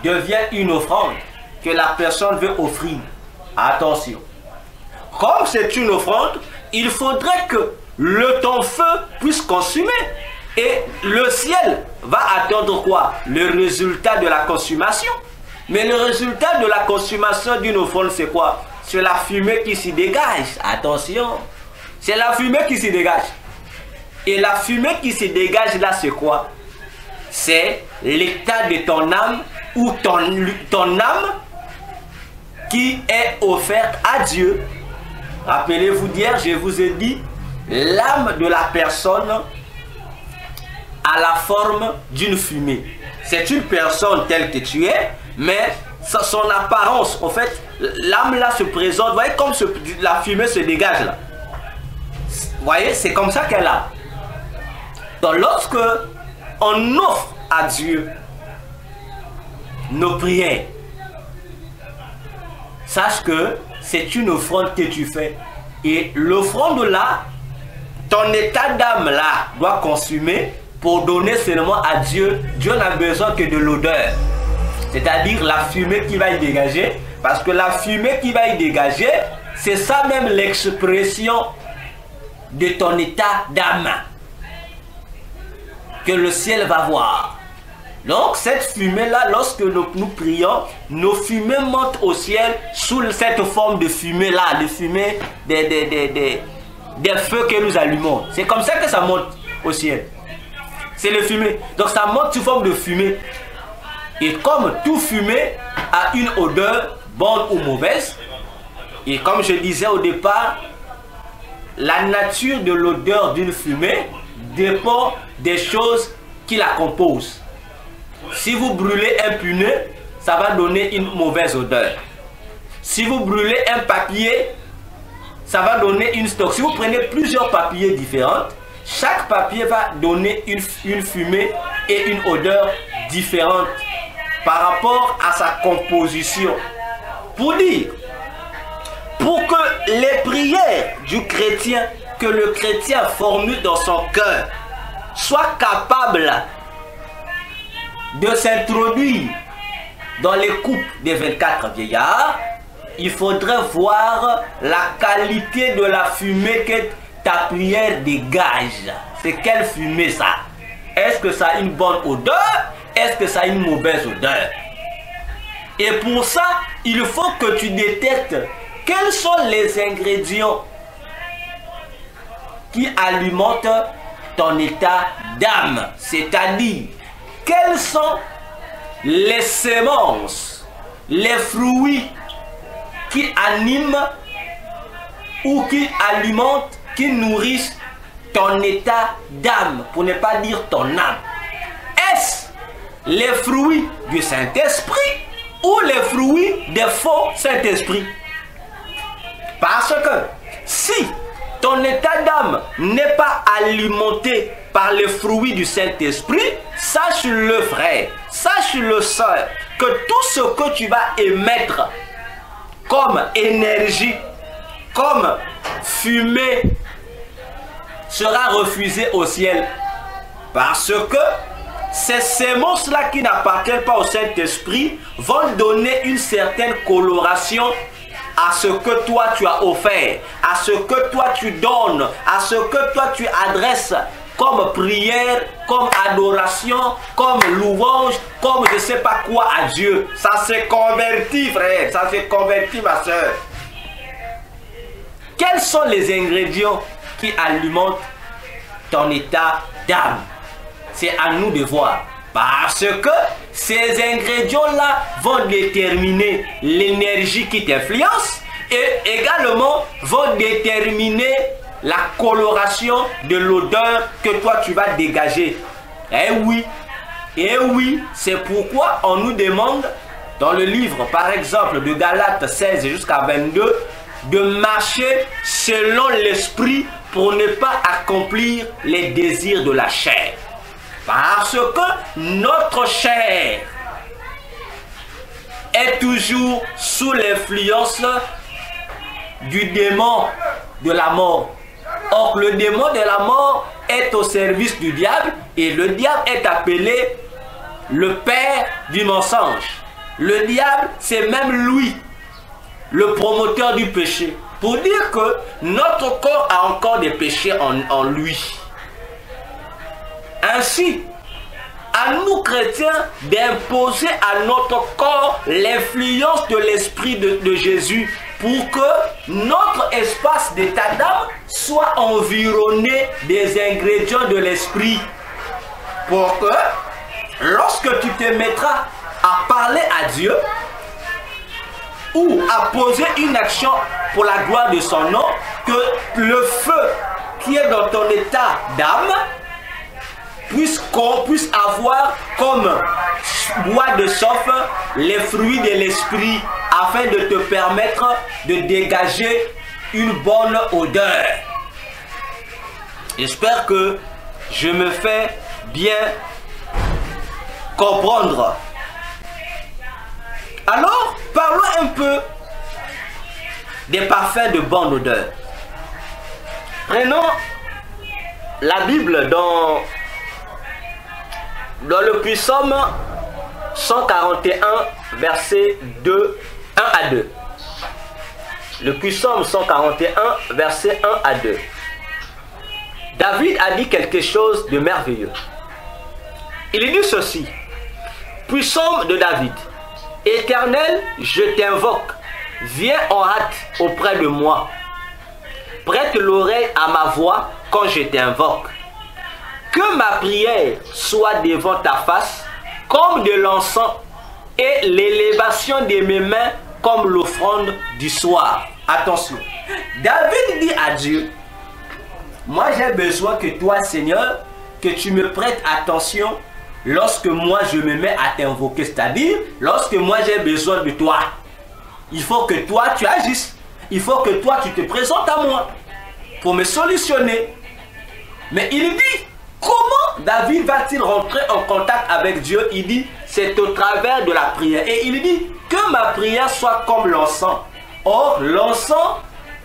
Devient une offrande que la personne veut offrir. Attention. Comme c'est une offrande, il faudrait que ton feu puisse consumer. Et le ciel va attendre quoi? Le résultat de la consommation. Mais le résultat de la consommation d'une offrande, c'est quoi? C'est la fumée qui s'y dégage. Attention. C'est la fumée qui s'y dégage. Et la fumée qui se dégage là, c'est quoi? C'est l'état de ton âme ou ton âme qui est offerte à Dieu. Rappelez-vous d'hier, je vous ai dit, l'âme de la personne a la forme d'une fumée. C'est une personne telle que tu es, mais son apparence, en fait, l'âme là se présente, vous voyez comme la fumée se dégage là. Vous voyez, c'est comme ça qu'elle a. Donc lorsque on offre à Dieu nos prières, sache que c'est une offrande que tu fais. Et l'offrande là, ton état d'âme là doit consumer pour donner seulement à Dieu. Dieu n'a besoin que de l'odeur. C'est-à-dire la fumée qui va y dégager. Parce que la fumée qui va y dégager, c'est ça même l'expression de ton état d'âme que le ciel va voir. Donc cette fumée-là, lorsque nous prions, nos fumées montent au ciel sous cette forme de fumée-là, de fumée des feux que nous allumons. C'est comme ça que ça monte au ciel. C'est le fumée. Donc ça monte sous forme de fumée. Et comme tout fumée a une odeur, bonne ou mauvaise, et comme je disais au départ, la nature de l'odeur d'une fumée dépend des choses qui la composent. Si vous brûlez un punais, ça va donner une mauvaise odeur. Si vous brûlez un papier, ça va donner une stock. Si vous prenez plusieurs papiers différents, chaque papier va donner une fumée et une odeur différente par rapport à sa composition. Pour dire, pour que les prières du chrétien, que le chrétien formule dans son cœur, soient capables de s'introduire dans les coupes des 24 vieillards, il faudrait voir la qualité de la fumée que ta prière dégage. C'est quelle fumée ça? Est-ce que ça a une bonne odeur? Est-ce que ça a une mauvaise odeur? Et pour ça, il faut que tu détectes quels sont les ingrédients qui alimentent ton état d'âme. C'est-à-dire, quelles sont les semences, les fruits qui animent ou qui alimentent, qui nourrissent ton état d'âme, pour ne pas dire ton âme. Est-ce les fruits du Saint-Esprit ou les fruits des faux Saint-Esprit? Parce que si ton état d'âme n'est pas alimenté par les fruits du Saint-Esprit, sache-le frère, sache-le sœur, que tout ce que tu vas émettre comme énergie, comme fumée, sera refusé au ciel. Parce que ces semences-là qui n'appartiennent pas au Saint-Esprit vont donner une certaine coloration à ce que toi tu as offert, à ce que toi tu donnes, à ce que toi tu adresses comme prière, comme adoration, comme louange, comme je ne sais pas quoi à Dieu. Ça s'est converti, frère, ça s'est converti, ma soeur. Quels sont les ingrédients qui alimentent ton état d'âme? C'est à nous de voir. Parce que ces ingrédients-là vont déterminer l'énergie qui t'influence et également vont déterminer la coloration de l'odeur que toi tu vas dégager. Eh oui, c'est pourquoi on nous demande dans le livre par exemple de Galates 16 jusqu'à 22 de marcher selon l'esprit pour ne pas accomplir les désirs de la chair. Parce que notre chair est toujours sous l'influence du démon de la mort. Or, le démon de la mort est au service du diable et le diable est appelé le père du mensonge. Le diable, c'est même lui, le promoteur du péché. Pour dire que notre corps a encore des péchés en lui. Ainsi, à nous chrétiens d'imposer à notre corps l'influence de l'Esprit de Jésus pour que notre espace d'état d'âme soit environné des ingrédients de l'Esprit. Pour que, lorsque tu te mettras à parler à Dieu ou à poser une action pour la gloire de son nom, que le feu qui est dans ton état d'âme qu'on puisse avoir comme bois de chauffe les fruits de l'esprit afin de te permettre de dégager une bonne odeur. J'espère que je me fais bien comprendre. Alors, parlons un peu des parfums de bonne odeur. Prenons la Bible dans le Psaume 141, verset 1 à 2. Le Psaume 141, verset 1 à 2. David a dit quelque chose de merveilleux. Il dit ceci. Psaume de David. Éternel, je t'invoque. Viens en hâte auprès de moi. Prête l'oreille à ma voix quand je t'invoque. Que ma prière soit devant ta face comme de l'encens et l'élévation de mes mains comme l'offrande du soir. Attention. David dit à Dieu, moi j'ai besoin que toi Seigneur, que tu me prêtes attention lorsque moi je me mets à t'invoquer. C'est-à-dire, lorsque moi j'ai besoin de toi. Il faut que toi tu agisses. Il faut que toi tu te présentes à moi pour me solutionner. Mais il dit, comment David va-t-il rentrer en contact avec Dieu? Il dit, c'est au travers de la prière. Et il dit, que ma prière soit comme l'encens. Or, l'encens,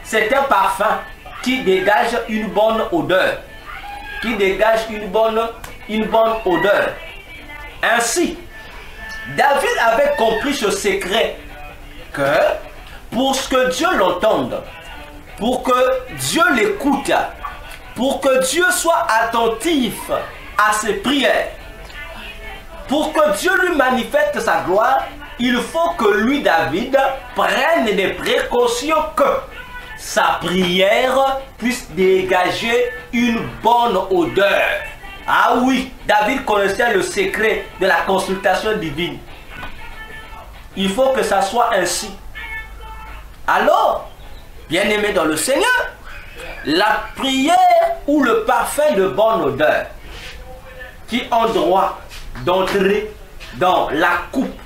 c'est un parfum qui dégage une bonne odeur. Qui dégage une bonne odeur. Ainsi, David avait compris ce secret que pour que Dieu l'entende, pour que Dieu l'écoute, pour que Dieu soit attentif à ses prières, pour que Dieu lui manifeste sa gloire, il faut que lui, David, prenne des précautions que sa prière puisse dégager une bonne odeur. Ah oui, David connaissait le secret de la consultation divine. Il faut que ça soit ainsi. Alors, bien-aimé dans le Seigneur, la prière ou le parfum de bonne odeur qui ont droit d'entrer dans la coupe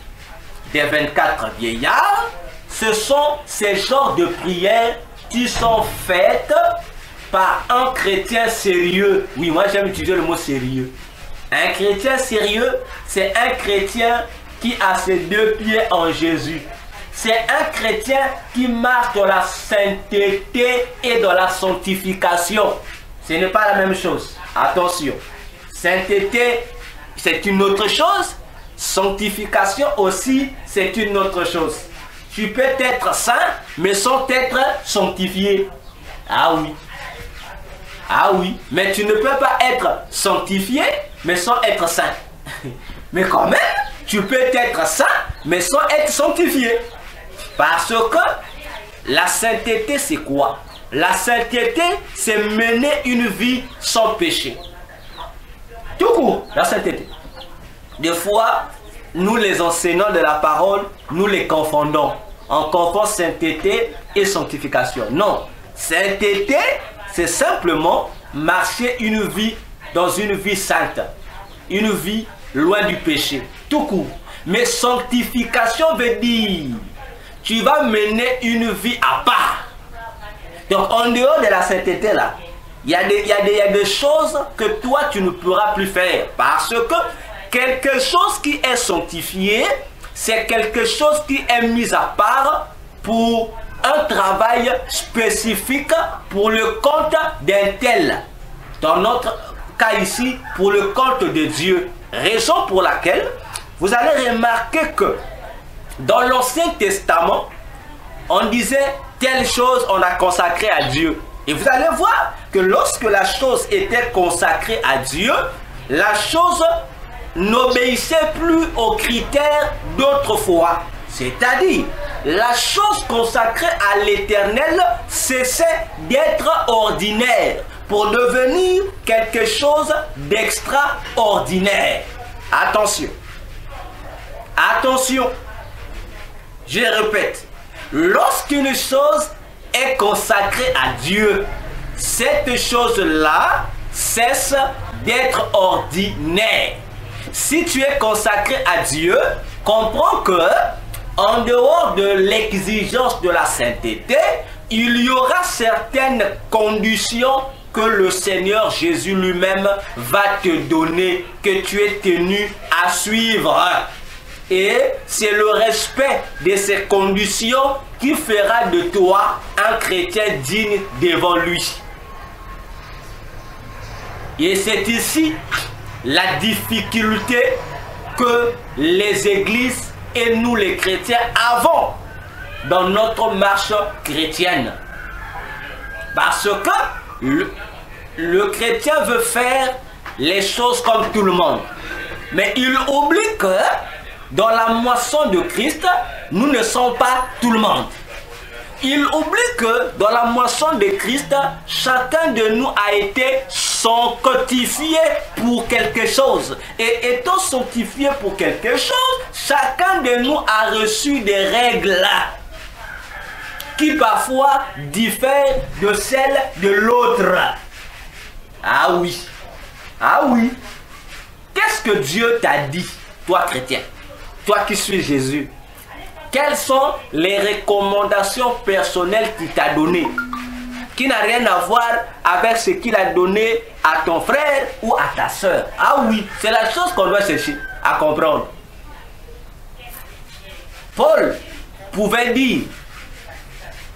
des 24 vieillards, ce sont ces genres de prières qui sont faites par un chrétien sérieux. Oui, moi j'aime utiliser le mot sérieux. Un chrétien sérieux, c'est un chrétien qui a ses deux pieds en Jésus. C'est un chrétien qui marche dans la sainteté et dans la sanctification. Ce n'est pas la même chose. Attention. Sainteté, c'est une autre chose. Sanctification aussi, c'est une autre chose. Tu peux être saint, mais sans être sanctifié. Ah oui. Ah oui. Mais tu ne peux pas être sanctifié, mais sans être saint. Mais quand même, tu peux être saint, mais sans être sanctifié. Parce que la sainteté, c'est quoi? La sainteté, c'est mener une vie sans péché. Tout court, la sainteté. Des fois, nous les enseignants de la parole, nous les confondons. On confond sainteté et sanctification. Non, sainteté, c'est simplement marcher une vie dans une vie sainte. Une vie loin du péché. Tout court. Mais sanctification veut dire, tu vas mener une vie à part. Donc en dehors de la sainteté là, il y a des choses que toi tu ne pourras plus faire. Parce que quelque chose qui est sanctifié, c'est quelque chose qui est mis à part pour un travail spécifique pour le compte d'un tel. Dans notre cas ici, pour le compte de Dieu. Raison pour laquelle vous allez remarquer que dans l'Ancien Testament, on disait telle chose on a consacré à Dieu. Et vous allez voir que lorsque la chose était consacrée à Dieu, la chose n'obéissait plus aux critères d'autrefois. C'est-à-dire, la chose consacrée à l'Éternel cessait d'être ordinaire pour devenir quelque chose d'extraordinaire. Attention. Attention. Je répète. Lorsqu'une chose est consacrée à Dieu, cette chose-là cesse d'être ordinaire. Si tu es consacré à Dieu, comprends que en dehors de l'exigence de la sainteté, il y aura certaines conditions que le Seigneur Jésus lui-même va te donner, que tu es tenu à suivre. Et c'est le respect de ces conditions qui fera de toi un chrétien digne devant lui. Et c'est ici la difficulté que les églises et nous les chrétiens avons dans notre marche chrétienne. Parce que le chrétien veut faire les choses comme tout le monde. Mais il oublie que dans la moisson de Christ, nous ne sommes pas tout le monde. Il oublie que dans la moisson de Christ, chacun de nous a été sanctifié pour quelque chose. Et étant sanctifié pour quelque chose, chacun de nous a reçu des règles qui parfois diffèrent de celles de l'autre. Ah oui. Ah oui. Qu'est-ce que Dieu t'a dit, toi chrétien? Toi qui suis Jésus. Quelles sont les recommandations personnelles qu'il t'a données, qui n'a rien à voir avec ce qu'il a donné à ton frère ou à ta soeur? Ah oui, c'est la chose qu'on doit chercher à comprendre. Paul pouvait dire,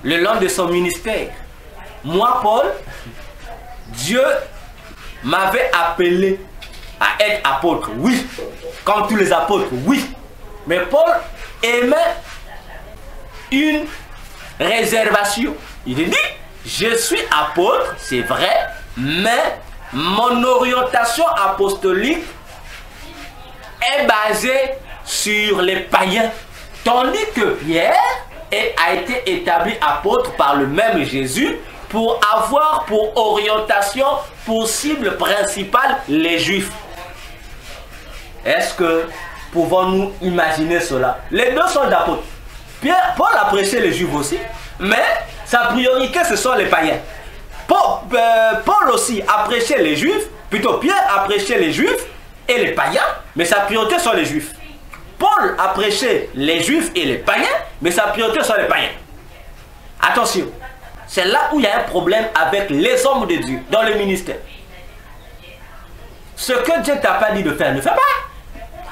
le long de son ministère, moi Paul, Dieu m'avait appelé à être apôtre, oui, comme tous les apôtres, oui. Mais Paul aimait une réservation. Il dit, je suis apôtre, c'est vrai, mais mon orientation apostolique est basée sur les païens. Tandis que Pierre a été établi apôtre par le même Jésus pour avoir pour orientation, pour cible principale, les Juifs. Est-ce que pouvons-nous imaginer cela? Les deux sont d'apôtres. Paul a prêché les Juifs aussi, mais sa priorité ce sont les païens. Paul aussi a prêché les Juifs, plutôt Pierre a prêché les Juifs et les païens, mais sa priorité sont les Juifs. Paul a prêché les Juifs et les païens, mais sa priorité sont les païens. Attention, C'est là où il y a un problème avec les hommes de Dieu dans le ministère. Ce que Dieu t'a pas dit de faire, ne fais pas.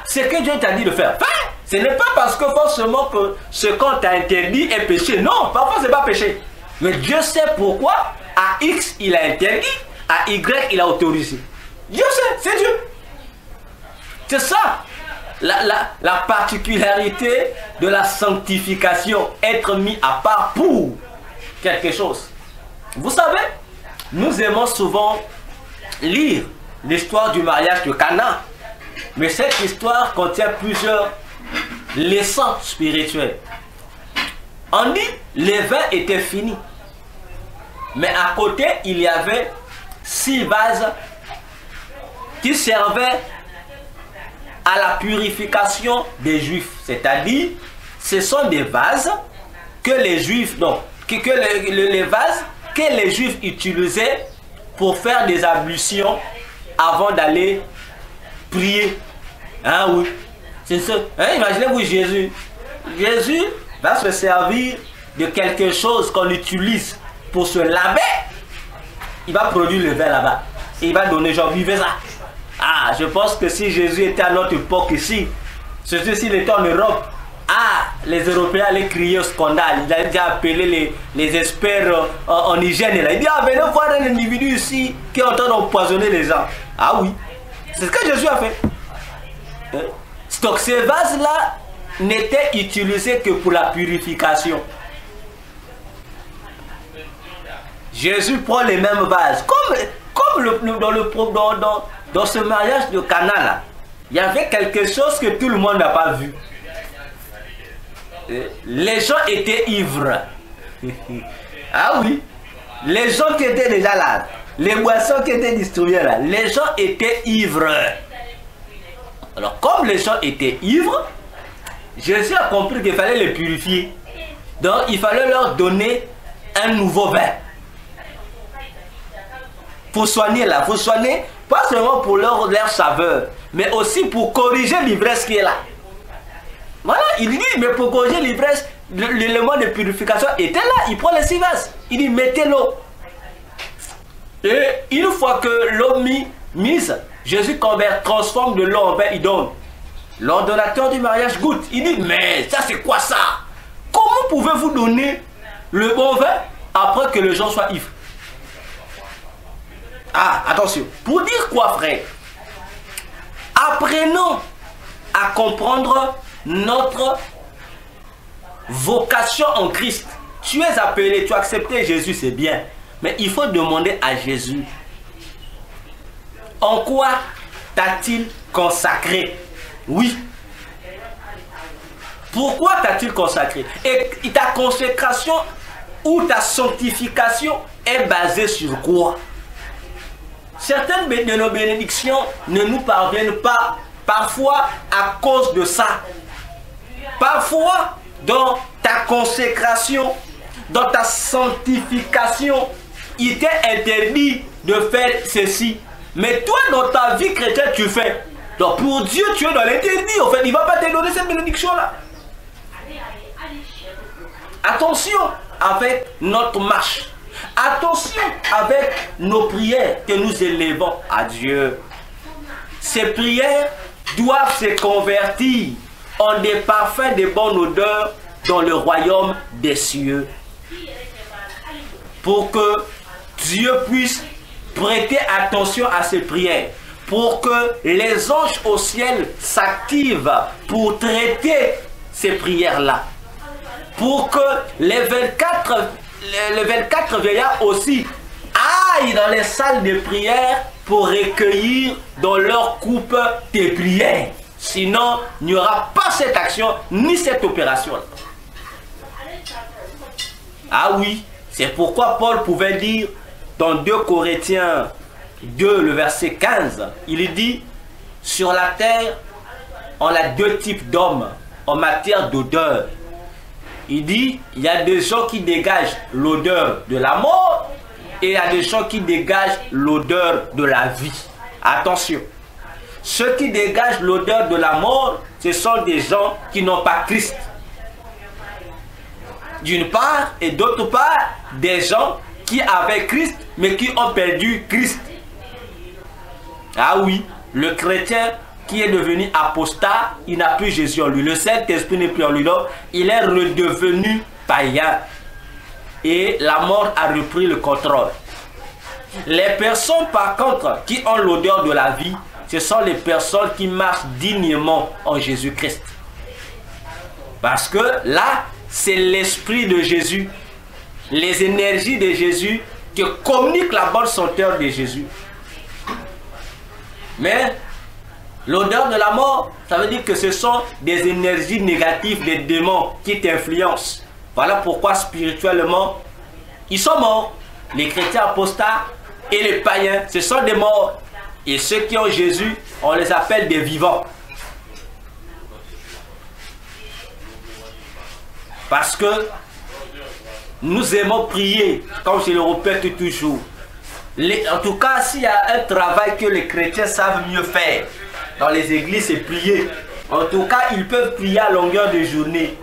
Ce que Dieu t'a dit de faire, fais. Ce n'est pas parce que forcément que ce qu'on t'a interdit est péché. Non, parfois c'est pas péché. Mais Dieu sait pourquoi à X il a interdit, à Y il a autorisé. Dieu sait, c'est Dieu. C'est ça la particularité de la sanctification, être mis à part pour quelque chose. Vous savez, nous aimons souvent lire l'histoire du mariage de Cana, mais cette histoire contient plusieurs leçons spirituelles. On dit les vins étaient finis, mais à côté il y avait 6 vases qui servaient à la purification des Juifs. C'est-à-dire, ce sont des vases que les Juifs, donc, les vases que les Juifs utilisaient pour faire des ablutions avant d'aller prier. Hein, oui. C'est ça. Hein, imaginez-vous Jésus. Jésus va se servir de quelque chose qu'on utilise pour se laver. Il va produire le vin là-bas. Et il va donner, genre, vivez ça. Ah, je pense que si Jésus était à notre époque ici, surtout s'il était en Europe, les Européens allaient crier au scandale. Il a déjà appelé les experts en hygiène. Là. Il dit, venez voir un individu ici qui est en train d'empoisonner les gens. Ah oui, c'est ce que Jésus a fait. Donc ces vases-là n'étaient utilisés que pour la purification. Jésus prend les mêmes vases. Comme dans ce mariage de Cana là, il y avait quelque chose que tout le monde n'a pas vu. Les gens étaient ivres. Ah oui, les gens qui étaient déjà là, les boissons qui étaient distribuées là, les gens étaient ivres. Alors comme les gens étaient ivres, Jésus a compris qu'il fallait les purifier. Donc il fallait leur donner un nouveau vin. Pour soigner là, pour soigner, pas seulement pour leur saveur, mais aussi pour corriger l'ivresse qui est là. Voilà, il dit, mais pour corriger l'ivresse, l'élément de purification était là. Il prend les 6 vases. Il dit, mettez l'eau. Et une fois que l'eau mise, Jésus transforme de l'eau en vin, il donne. L'ordonnateur du mariage goûte. Il dit, mais ça c'est quoi ça? Comment pouvez-vous donner le bon vin après que les gens soient ivres? Ah, attention. Pour dire quoi, frère? Apprenons à comprendre notre vocation en Christ. Tu es appelé, tu as accepté Jésus, c'est bien. Mais il faut demander à Jésus, en quoi t'a-t-il consacré? Oui. Pourquoi t'a-t-il consacré? Et ta consécration ou ta sanctification est basée sur quoi? Certaines de nos bénédictions ne nous parviennent pas, parfois à cause de ça. Parfois, dans ta consécration, dans ta sanctification, il t'est interdit de faire ceci. Mais toi, dans ta vie chrétienne, tu fais. Donc pour Dieu, tu es dans l'interdit. En fait, il ne va pas te donner cette bénédiction-là. Attention avec notre marche. Attention avec nos prières que nous élevons à Dieu. Ces prières doivent se convertir en des parfums de bonne odeur dans le royaume des cieux. Pour que Dieu puisse prêter attention à ces prières. Pour que les anges au ciel s'activent pour traiter ces prières-là. Pour que les 24 vieillards aussi aillent dans les salles de prière pour recueillir dans leur coupe tes prières. Sinon, il n'y aura pas cette action ni cette opération. Ah oui, c'est pourquoi Paul pouvait dire dans 2 Corinthiens 2, le verset 15, il dit, sur la terre, on a 2 types d'hommes en matière d'odeur. Il dit, il y a des gens qui dégagent l'odeur de la mort et il y a des gens qui dégagent l'odeur de la vie. Attention, ceux qui dégagent l'odeur de la mort, ce sont des gens qui n'ont pas Christ. d'une part, et d'autre part, des gens qui avaient Christ, mais qui ont perdu Christ. Ah oui, le chrétien qui est devenu apostat, il n'a plus Jésus en lui. Le Saint-Esprit n'est plus en lui, donc il est redevenu païen. Et la mort a repris le contrôle. Les personnes, par contre, qui ont l'odeur de la vie, ce sont les personnes qui marchent dignement en Jésus-Christ. Parce que là, c'est l'esprit de Jésus, les énergies de Jésus qui communiquent la bonne senteur de Jésus. Mais l'odeur de la mort, ça veut dire que ce sont des énergies négatives, des démons qui t'influencent. Voilà pourquoi spirituellement, ils sont morts. Les chrétiens apostats et les païens, ce sont des morts. Et ceux qui ont Jésus, on les appelle des vivants. Parce que nous aimons prier, comme je le répète toujours. En tout cas, s'il y a un travail que les chrétiens savent mieux faire dans les églises, c'est prier. En tout cas, ils peuvent prier à longueur de journée.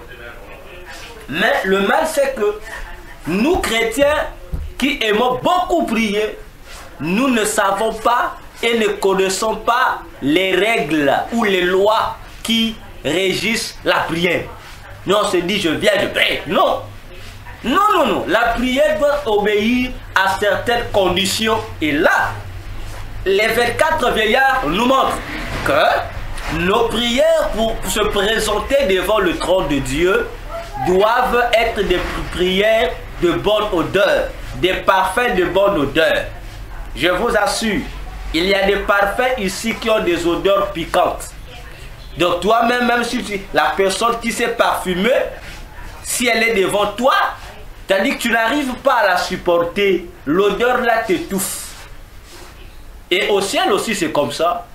Mais le mal, c'est que nous, chrétiens, qui aimons beaucoup prier, nous ne savons pas et ne connaissons pas les règles ou les lois qui régissent la prière. Nous, on se dit, je viens de prier. Non. Non, non, non. La prière doit obéir à certaines conditions. Et là, les 24 vieillards nous montrent que nos prières pour se présenter devant le trône de Dieu doivent être des prières de bonne odeur, des parfums de bonne odeur. Je vous assure, il y a des parfums ici qui ont des odeurs piquantes. Donc toi-même, même si la personne qui s'est parfumée, si elle est devant toi, c'est-à-dire que tu n'arrives pas à la supporter, l'odeur là t'étouffe. Et au ciel aussi c'est comme ça.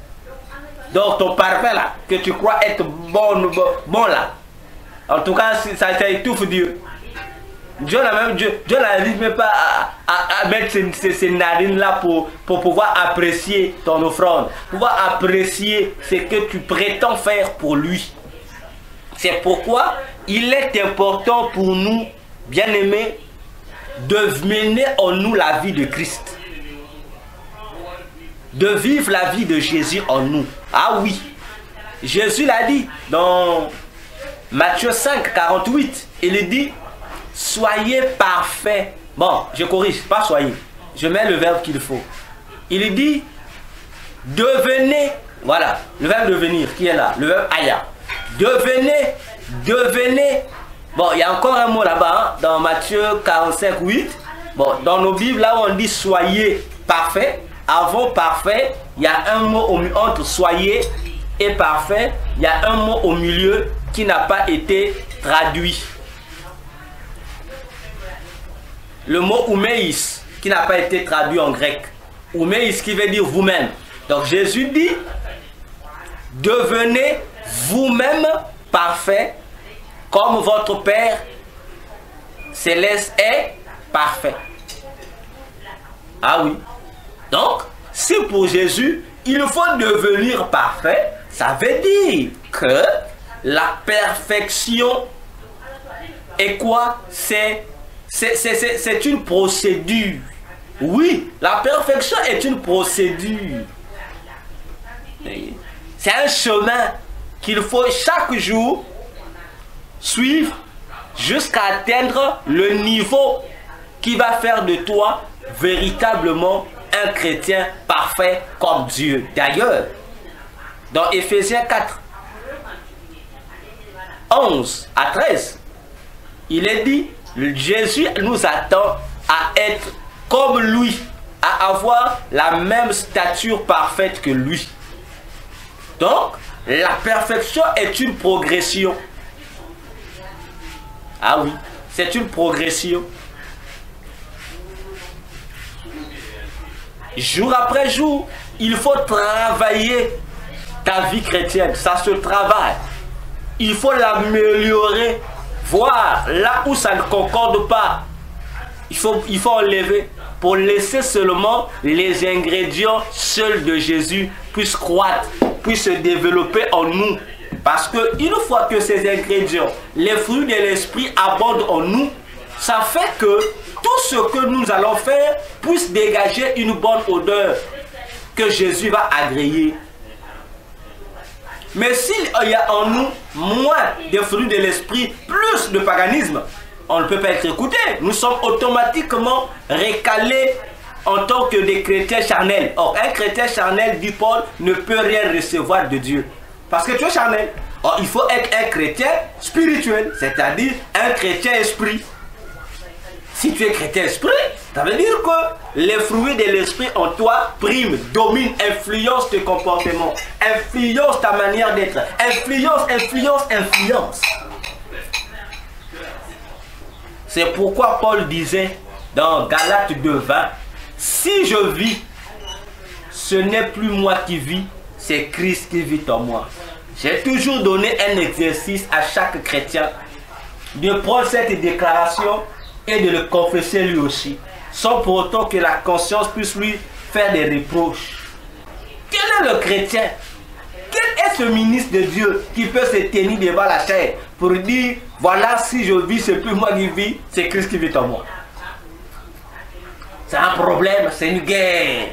Donc ton parfum là, que tu crois être bon là, en tout cas ça étouffe Dieu. Dieu n'arrive même pas à mettre ses narines là pour pouvoir apprécier ton offrande, pouvoir apprécier ce que tu prétends faire pour lui. C'est pourquoi il est important pour nous, bien-aimés, de mener en nous la vie de Christ. De vivre la vie de Jésus en nous. Ah oui, Jésus l'a dit dans Matthieu 5, 48, il dit: soyez parfaits. Bon, je corrige, pas soyez. Je mets le verbe qu'il faut. Il dit devenez. Voilà, le verbe devenir qui est là, le verbe aya. Devenez. Bon, il y a encore un mot là-bas, hein, dans Matthieu 45, 8. Bon, dans nos Bibles, là où on dit soyez parfaits, avant parfait, il y a un mot entre soyez et parfait, il y a un mot au milieu qui n'a pas été traduit. Le mot ouméis, qui n'a pas été traduit en grec. Ouméis qui veut dire vous-même. Donc Jésus dit, devenez vous-même parfait, comme votre Père céleste est parfait. Ah oui. Donc, si pour Jésus, il faut devenir parfait, ça veut dire que la perfection est quoi? C'est une procédure. Oui, la perfection est une procédure. C'est un chemin qu'il faut chaque jour suivre jusqu'à atteindre le niveau qui va faire de toi véritablement un chrétien parfait comme Dieu. D'ailleurs, dans Éphésiens 4, 11 à 13, il est dit, Jésus nous attend à être comme lui, à avoir la même stature parfaite que lui. Donc, la perfection est une progression. Ah oui, c'est une progression. Jour après jour, il faut travailler ta vie chrétienne. Ça se travaille. Il faut l'améliorer. Voir là où ça ne concorde pas. Il faut enlever pour laisser seulement les ingrédients seuls de Jésus puissent croître, puissent se développer en nous. Parce qu'une fois que ces ingrédients, les fruits de l'esprit abondent en nous, ça fait que tout ce que nous allons faire puisse dégager une bonne odeur que Jésus va agréer. Mais s'il y a en nous moins de fruits de l'esprit, plus de paganisme, on ne peut pas être écouté. Nous sommes automatiquement recalés en tant que des chrétiens charnels. Or, un chrétien charnel, dit Paul, ne peut rien recevoir de Dieu. Parce que tu es charnel. Or, il faut être un chrétien spirituel, c'est-à-dire un chrétien esprit. Si tu es chrétien esprit, ça veut dire que les fruits de l'esprit en toi priment, dominent, influencent tes comportements, influencent ta manière d'être, influence. C'est pourquoi Paul disait dans Galates 2:20, si je vis, ce n'est plus moi qui vis, c'est Christ qui vit en moi. J'ai toujours donné un exercice à chaque chrétien de prendre cette déclaration et de le confesser lui aussi, sans pour autant que la conscience puisse lui faire des reproches. Quel est le chrétien? Quel est ce ministre de Dieu qui peut se tenir devant la chair pour dire, voilà, si je vis, c'est plus moi qui vis, c'est Christ qui vit en moi? C'est un problème, c'est une guerre.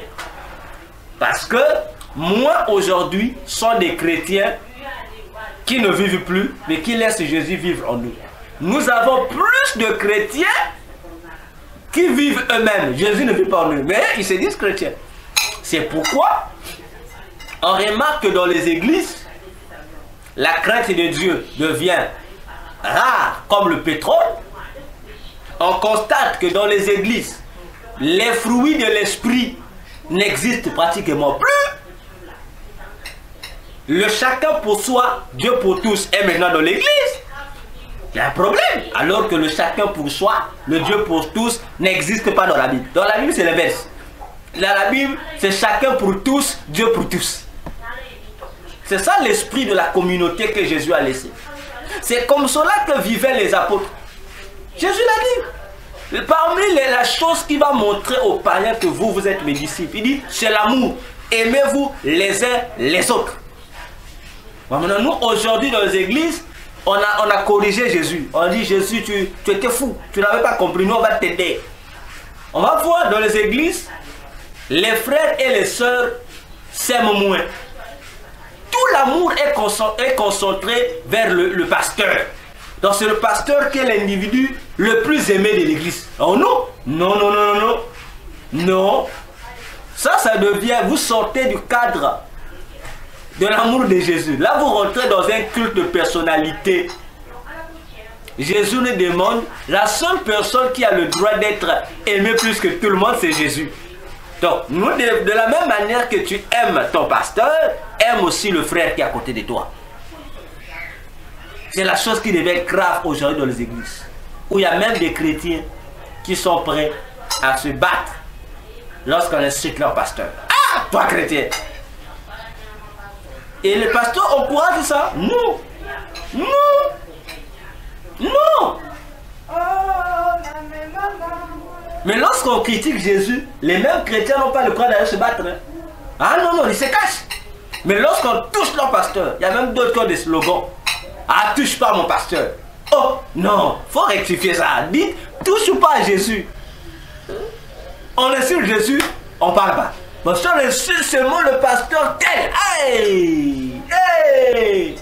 Parce que moi aujourd'hui sont des chrétiens qui ne vivent plus, mais qui laissent Jésus vivre en nous. Nous avons plus de chrétiens qui vivent eux-mêmes. Jésus ne vit pas en eux, mais ils se disent chrétiens. C'est pourquoi on remarque que dans les églises, la crainte de Dieu devient rare comme le pétrole. On constate que dans les églises, les fruits de l'esprit n'existent pratiquement plus. Le chacun pour soi, Dieu pour tous est maintenant dans l'église. Il y a un problème. Alors que le chacun pour soi, le Dieu pour tous n'existe pas dans la Bible. Dans la Bible, c'est l'inverse. Dans la Bible, c'est chacun pour tous, Dieu pour tous. C'est ça l'esprit de la communauté que Jésus a laissé. C'est comme cela que vivaient les apôtres. Jésus l'a dit. Parmi la chose qui va montrer aux païens que vous êtes mes disciples, il dit, c'est l'amour. Aimez-vous les uns les autres. Maintenant, nous, aujourd'hui, dans les églises, on a corrigé Jésus. On a dit, Jésus, tu étais fou. Tu n'avais pas compris. Nous, on va t'aider. On va voir dans les églises, les frères et les sœurs s'aiment moins. Tout l'amour est concentré vers le pasteur. Donc, c'est le pasteur qui est l'individu le plus aimé de l'église. Oh non, non, non, non, non, non. Ça devient, vous sortez du cadre de l'amour de Jésus. Là, vous rentrez dans un culte de personnalité. Jésus nous demande, la seule personne qui a le droit d'être aimée plus que tout le monde, c'est Jésus. Donc, nous, de la même manière que tu aimes ton pasteur, aime aussi le frère qui est à côté de toi. C'est la chose qui devient grave aujourd'hui dans les églises. Où il y a même des chrétiens qui sont prêts à se battre lorsqu'on insulte leur pasteur. Ah, toi chrétien! Et les pasteurs encouragent ça? Non! Non! Non! Mais lorsqu'on critique Jésus, les mêmes chrétiens n'ont pas le droit d'aller se battre. Hein? Ah non, non, ils se cachent. Mais lorsqu'on touche leur pasteur, il y a même d'autres qui ont des slogans. Ah, touche pas mon pasteur. Oh, non, faut rectifier ça. Dites, touche pas à Jésus. On insulte Jésus, on parle pas. Parce qu'on insulte seulement le pasteur tel. Hey! Hey!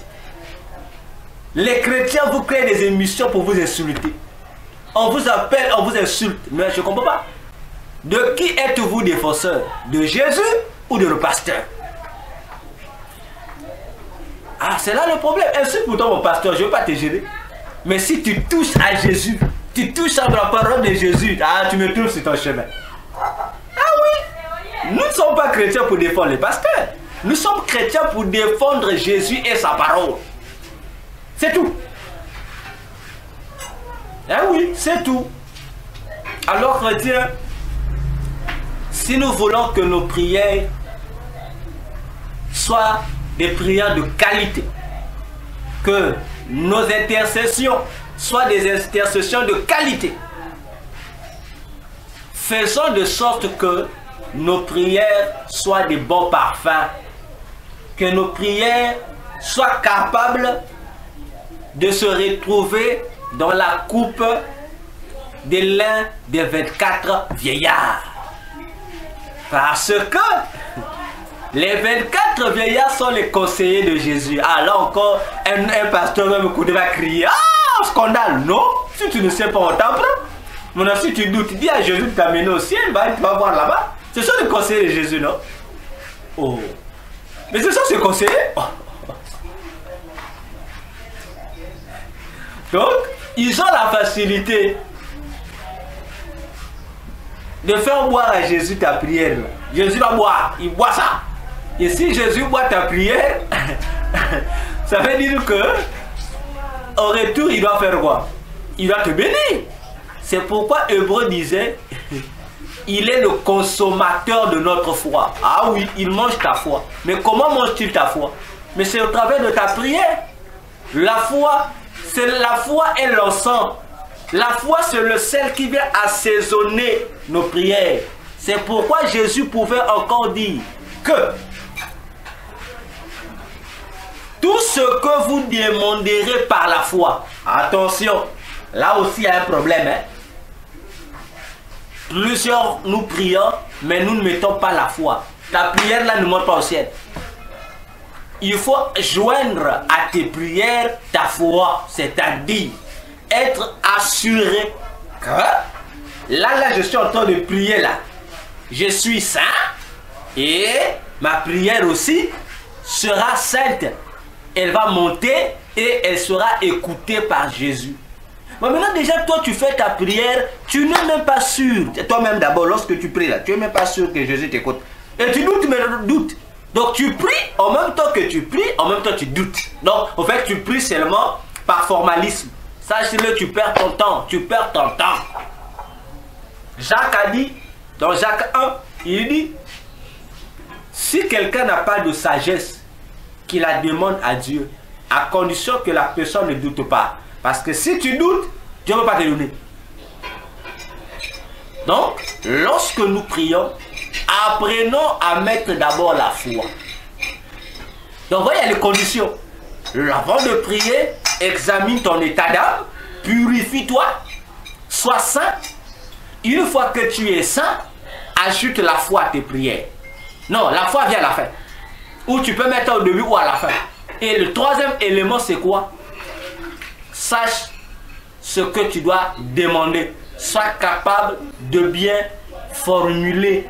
Les chrétiens vous créent des émissions pour vous insulter. On vous appelle, on vous insulte. Mais je ne comprends pas. De qui êtes-vous défenseur? De Jésus ou de le pasteur? Ah, c'est là le problème. Insulte pourtant mon pasteur, je ne veux pas te gêner. Mais si tu touches à Jésus, tu touches à la parole de Jésus, ah, tu me trouves sur ton chemin. Ah oui! Nous ne sommes pas chrétiens pour défendre les pasteurs. Nous sommes chrétiens pour défendre Jésus et sa parole. C'est tout. Ah oui, c'est tout. Alors, chrétiens, si nous voulons que nos prières soient des prières de qualité, que nos intercessions soient des intercessions de qualité, faisons de sorte que nos prières soient des bons parfums, que nos prières soit capable de se retrouver dans la coupe de l'un des 24 vieillards. Parce que les 24 vieillards sont les conseillers de Jésus. Ah, là encore, un pasteur va me crier, ah, scandale. Non, si tu ne sais pas, on t'apprend. Maintenant, si tu doutes, dis à Jésus de t'amener au ciel, bah, tu vas voir là-bas. Ce sont les conseillers de Jésus, non? Oh. Mais ce sont ces conseillers. Oh. Donc, ils ont la facilité de faire boire à Jésus ta prière. Jésus va boire, il boit ça. Et si Jésus boit ta prière, ça veut dire que au retour, il doit faire quoi? Il doit te bénir. C'est pourquoi Hébreu disait, il est le consommateur de notre foi. Ah oui, il mange ta foi. Mais comment mange-t-il ta foi? Mais c'est au travers de ta prière. La foi, c'est la foi et l'encens. La foi, c'est le sel qui vient assaisonner nos prières. C'est pourquoi Jésus pouvait encore dire que tout ce que vous demanderez par la foi, attention, là aussi il y a un problème. Hein? Plusieurs nous prions, mais nous ne mettons pas la foi. Ta prière là ne monte pas au ciel. Il faut joindre à tes prières ta foi, c'est-à-dire être assuré que là je suis en train de prier là. Je suis saint et ma prière aussi sera sainte. Elle va monter et elle sera écoutée par Jésus. Mais maintenant déjà toi tu fais ta prière, tu n'es même pas sûr. Toi-même d'abord lorsque tu pries là, tu n'es même pas sûr que Jésus t'écoute. Et tu doutes mais doutes. Donc tu pries en même temps que tu pries, en même temps tu doutes. Donc en fait tu pries seulement par formalisme. Sache-le, tu perds ton temps, tu perds ton temps. Jacques a dit, dans Jacques 1, il dit, si quelqu'un n'a pas de sagesse, qu'il la demande à Dieu, à condition que la personne ne doute pas. Parce que si tu doutes, Dieu ne va pas te donner. Donc, lorsque nous prions, apprenons à mettre d'abord la foi. Donc, voyez, il y a les conditions. Avant de prier, examine ton état d'âme, purifie-toi, sois saint. Une fois que tu es saint, ajoute la foi à tes prières. Non, la foi vient à la fin. Ou tu peux mettre au début ou à la fin. Et le troisième élément, c'est quoi? Sache ce que tu dois demander. Sois capable de bien formuler.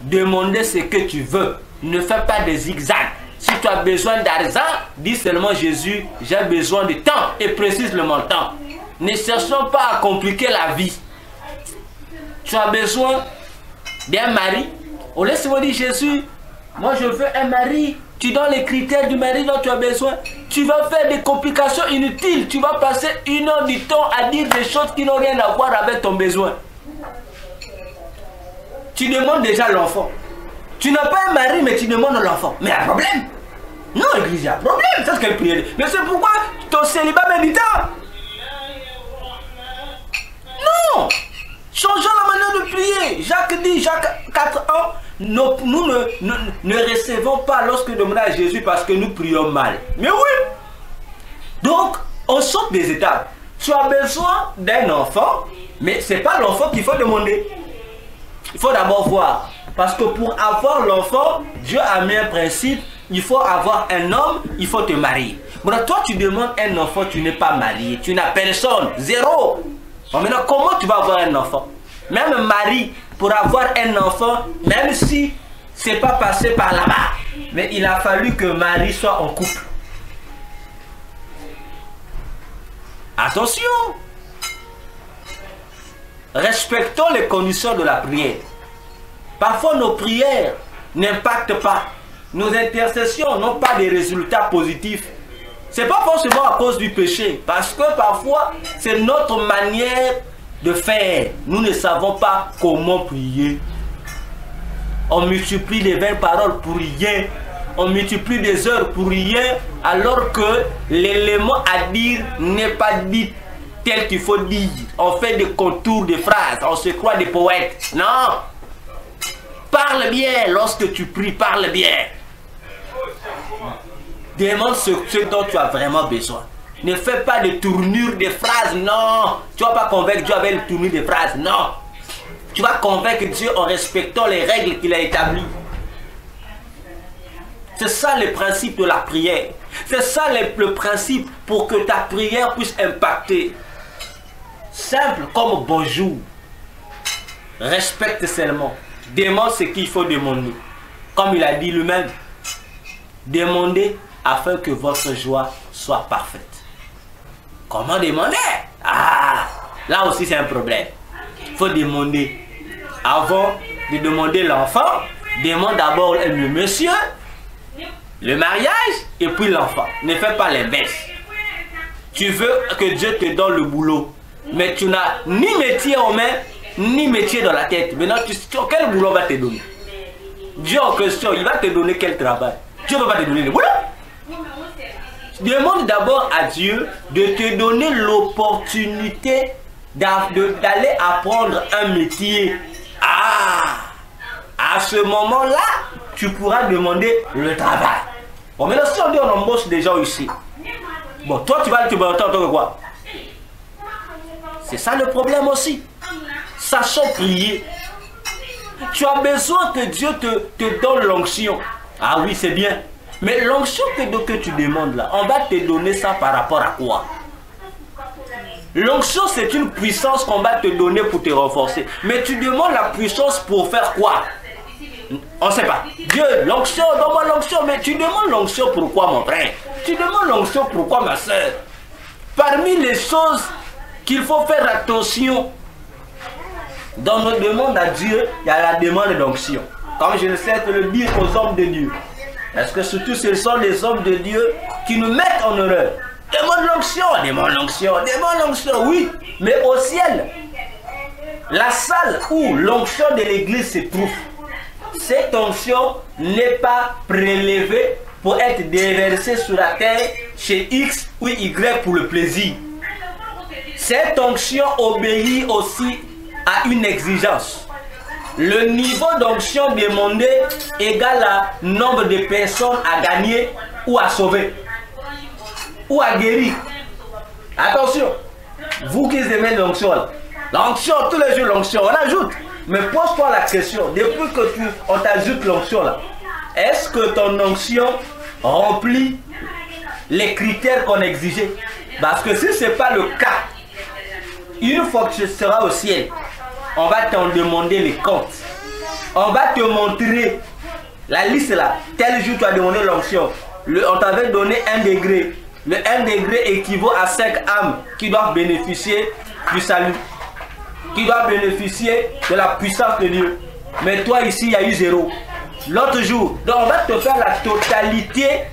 Demander ce que tu veux. Ne fais pas des zigzags. Si tu as besoin d'argent, dis seulement Jésus, j'ai besoin de temps et précise le montant. Ne cherchons pas à compliquer la vie. Tu as besoin d'un mari. Au lieu de dire Jésus, moi je veux un mari. Tu donnes les critères du mari dont tu as besoin. Tu vas faire des complications inutiles. Tu vas passer 1 heure du temps à dire des choses qui n'ont rien à voir avec ton besoin. Tu demandes déjà l'enfant. Tu n'as pas un mari, mais tu demandes l'enfant. Mais il y a un problème. Non, l'église, il y a un problème. C'est ce qu'elle priait. Mais c'est pourquoi ton célibat méditant. Non. Changeons la manière de prier. Jacques dit, Jacques 4.1, nous ne recevons pas lorsque nous demandons à Jésus parce que nous prions mal. Mais oui. Donc, on saute des étapes. Tu as besoin d'un enfant, mais ce n'est pas l'enfant qu'il faut demander. Il faut d'abord voir. Parce que pour avoir l'enfant, Dieu a mis un principe. Il faut avoir un homme, il faut te marier. Bon, toi, tu demandes un enfant, tu n'es pas marié. Tu n'as personne. Zéro. Bon, maintenant, comment tu vas avoir un enfant? Même Marie, pour avoir un enfant, même si ce n'est pas passé par là-bas, mais il a fallu que Marie soit en couple. Attention. Respectons les conditions de la prière. Parfois, nos prières n'impactent pas. Nos intercessions n'ont pas de résultats positifs. Ce n'est pas forcément à cause du péché. Parce que parfois, c'est notre manière de faire. Nous ne savons pas comment prier. On multiplie les 20 paroles pour rien. On multiplie des heures pour rien. Alors que l'élément à dire n'est pas dit tel qu'il faut dire. On fait des contours de phrases. On se croit des poètes. Non. Parle bien lorsque tu pries, parle bien. Demande ce dont tu as vraiment besoin. Ne fais pas de tournure de phrases, non. Tu ne vas pas convaincre Dieu avec le tournure de phrases, non. Tu vas convaincre Dieu en respectant les règles qu'il a établies. C'est ça le principe de la prière. C'est ça le principe pour que ta prière puisse impacter. Simple comme bonjour. Respecte seulement. Demande ce qu'il faut demander. Comme il a dit lui-même. Demandez afin que votre joie soit parfaite. Comment demander? Ah, là aussi c'est un problème. Il faut demander. Avant de demander l'enfant, demande d'abord le monsieur, le mariage et puis l'enfant. Ne fais pas les baisses. Tu veux que Dieu te donne le boulot, mais tu n'as ni métier en main, ni métier dans la tête. Maintenant, quel boulot va te donner? Dieu en question, il va te donner quel travail? Dieu ne va pas te donner le boulot. Demande d'abord à Dieu de te donner l'opportunité d'aller apprendre un métier. Ah, à ce moment-là, tu pourras demander le travail. Bon, maintenant, si on dit on embauche des gens ici, bon, toi, tu vas entendre quoi? C'est ça le problème aussi. Sachant prier. Tu as besoin que Dieu te donne l'onction. Ah oui, c'est bien. Mais l'onction que tu demandes là, on va te donner ça par rapport à quoi? L'onction, c'est une puissance qu'on va te donner pour te renforcer. Mais tu demandes la puissance pour faire quoi? On ne sait pas. Dieu, l'onction, donne-moi l'onction. Mais tu demandes l'onction pourquoi, mon frère? Tu demandes l'onction pourquoi, ma soeur? Parmi les choses qu'il faut faire attention dans nos demandes à Dieu, il y a la demande d'onction. Comme je ne sais te le dire aux hommes de Dieu. Parce que surtout ce sont les hommes de Dieu qui nous mettent en horreur. Demande l'onction, demande l'onction, demande l'onction, oui. Mais au ciel, la salle où l'onction de l'église se trouve, cette onction n'est pas prélevée pour être déversée sur la terre chez X ou Y pour le plaisir. Cette onction obéit aussi à une exigence. Le niveau d'onction demandé égale à nombre de personnes à gagner ou à sauver ou à guérir. Attention, vous qui aimez l'onction, l'onction, tous les jours l'onction, on ajoute. Mais pose-toi la question, depuis que on t'ajoute l'onction là, est-ce que ton onction remplit les critères qu'on exigeait? Parce que si ce n'est pas le cas, une fois que tu seras au ciel, on va t'en demander les comptes. On va te montrer la liste là. Tel jour tu as demandé l'onction. On t'avait donné 1 degré. Le 1 degré équivaut à 5 âmes qui doivent bénéficier du salut. Qui doivent bénéficier de la puissance de Dieu. Mais toi ici, il y a eu 0. L'autre jour, donc on va te faire la totalité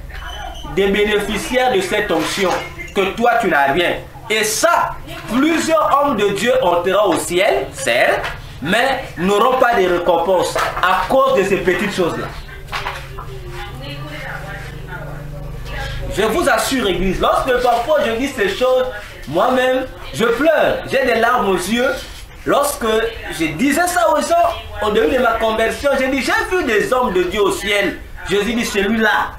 des bénéficiaires de cette onction. Que toi tu n'as rien. Et ça, plusieurs hommes de Dieu entreront au ciel, certes, mais n'auront pas de récompense à cause de ces petites choses-là. Je vous assure, Église, lorsque parfois je dis ces choses, moi-même, je pleure. J'ai des larmes aux yeux. Lorsque je disais ça aux gens, au début de ma conversion, j'ai dit, j'ai vu des hommes de Dieu au ciel. Jésus dit, celui-là,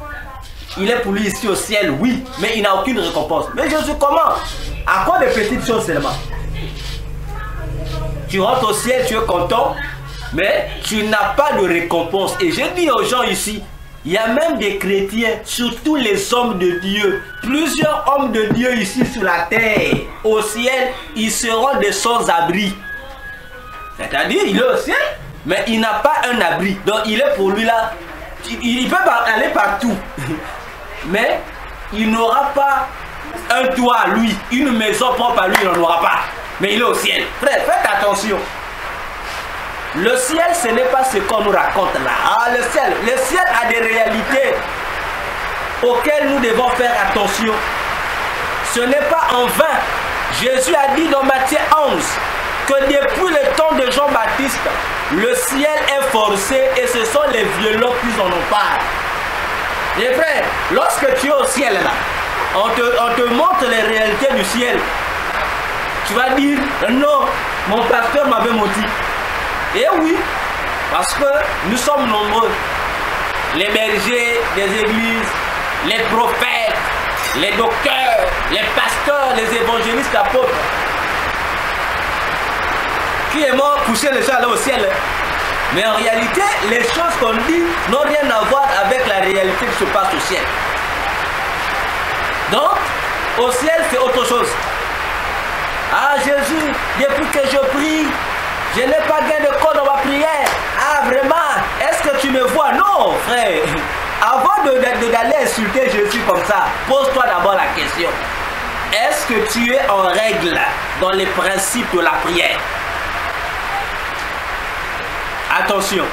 il est pour lui ici au ciel, oui, mais il n'a aucune récompense. Mais Jésus, comment? À quoi de petites choses seulement? Tu rentres au ciel, tu es content, mais tu n'as pas de récompense. Et j'ai dit aux gens ici, il y a même des chrétiens, surtout les hommes de Dieu, plusieurs hommes de Dieu ici sur la terre, au ciel, ils seront des sans-abri. C'est-à-dire, il est au ciel, mais il n'a pas un abri. Donc il est pour lui là, il peut aller partout. Mais il n'aura pas un toit à lui, une maison propre à lui, il n'en aura pas. Mais il est au ciel. Frère, faites attention. Le ciel, ce n'est pas ce qu'on nous raconte là. Ah, le ciel a des réalités auxquelles nous devons faire attention. Ce n'est pas en vain. Jésus a dit dans Matthieu 11 que depuis le temps de Jean-Baptiste, le ciel est forcé et ce sont les violents qui en ont part. Les frères, lorsque tu es au ciel là, on te montre les réalités du ciel. Tu vas dire, non, mon pasteur m'avait menti. Et oui, parce que nous sommes nombreux. Les bergers des églises, les prophètes, les docteurs, les pasteurs, les évangélistes, apôtres, qui aimons pousser les gens là au ciel. Mais en réalité, les choses qu'on dit n'ont rien à voir avec la réalité qui se passe au ciel. Donc, au ciel, c'est autre chose. Ah Jésus, depuis que je prie, je n'ai pas gain de corps dans ma prière. Ah vraiment, est-ce que tu me vois? Non frère. Avant d'aller insulter Jésus comme ça, pose-toi d'abord la question. Est-ce que tu es en règle dans les principes de la prière? Attention.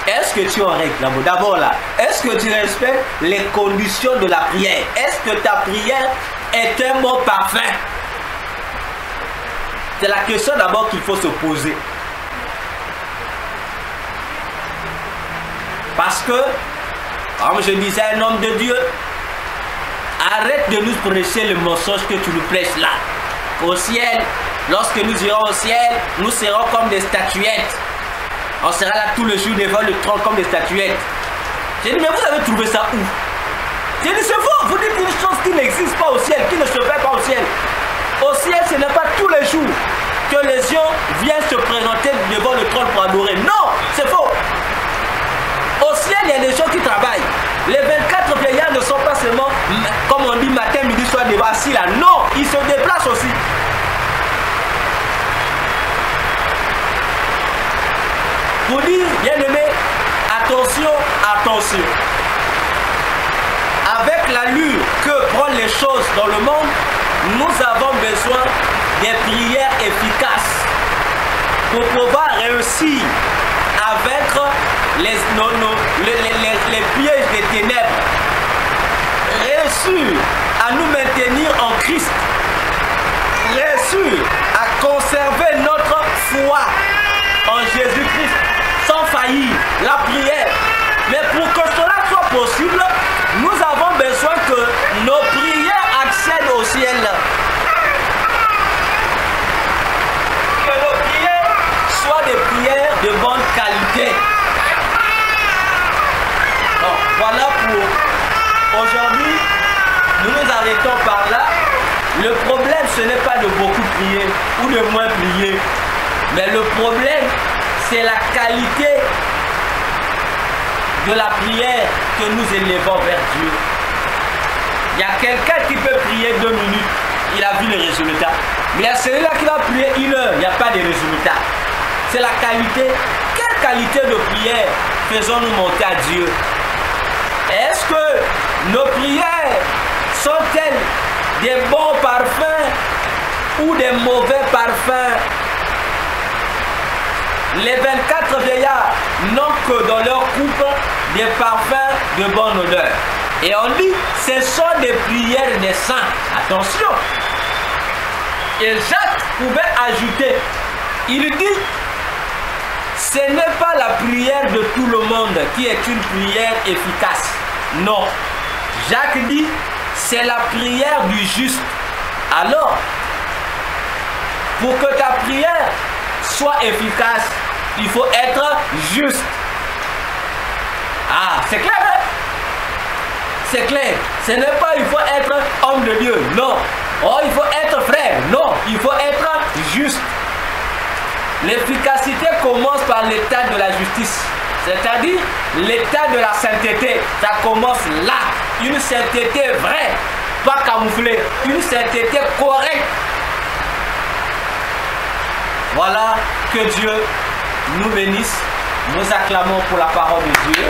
Est-ce que tu es en règle? D'abord là, est-ce que tu respectes les conditions de la prière? Est-ce que ta prière est un mot parfait? C'est la question d'abord qu'il faut se poser. Parce que, comme je disais à un homme de Dieu, arrête de nous prêcher le mensonge que tu nous prêches là. Au ciel, lorsque nous irons au ciel, nous serons comme des statuettes. On sera là tout le jour devant le trône comme des statuettes. J'ai dit, mais vous avez trouvé ça où? J'ai dit, c'est faux. Vous dites une chose qui n'existe pas au ciel, qui ne se fait pas au ciel. Au ciel, ce n'est pas tous les jours que les gens viennent se présenter devant le trône pour adorer. Non, c'est faux. Au ciel, il y a des gens qui travaillent. Les 24 vieillards ne sont pas seulement, comme on dit, matin, midi, soir, assis là. Non, ils se déplacent aussi. Pour dire, bien aimé, attention, attention. Avec l'allure que prennent les choses dans le monde, nous avons besoin des prières efficaces pour pouvoir réussir à vaincre les pièges des ténèbres, réussir à nous maintenir en Christ, réussir à conserver notre foi en Jésus-Christ sans faillir, la prière. Mais pour que cela soit possible, nous avons besoin que nos prières accèdent au ciel. Que nos prières soient des prières de bonne qualité. Bon, voilà pour aujourd'hui. Nous nous arrêtons par là. Le problème, ce n'est pas de beaucoup prier ou de moins prier. Mais le problème, c'est la qualité de la prière que nous élevons vers Dieu. Il y a quelqu'un qui peut prier 2 minutes, il a vu les résultats. Mais il y a celui-là qui va prier 1 heure, il n'y a pas de résultats. C'est la qualité. Quelle qualité de prière faisons-nous monter à Dieu? Est-ce que nos prières sont-elles des bons parfums ou des mauvais parfums? Les 24 vieillards n'ont que dans leur coupe des parfums de bonne odeur. Et on dit, ce sont des prières des saints. Attention. Et Jacques pouvait ajouter, il dit, ce n'est pas la prière de tout le monde qui est une prière efficace. Non. Jacques dit, c'est la prière du juste. Alors, pour que ta prière soit efficace, il faut être juste. Ah, c'est clair, hein? C'est clair. Ce n'est pas il faut être homme de Dieu. Non. Oh, il faut être frère. Non. Il faut être juste. L'efficacité commence par l'état de la justice. C'est-à-dire l'état de la sainteté. Ça commence là. Une sainteté vraie. Pas camouflée. Une sainteté correcte. Voilà, que Dieu nous bénisse. Nous acclamons pour la parole de Dieu.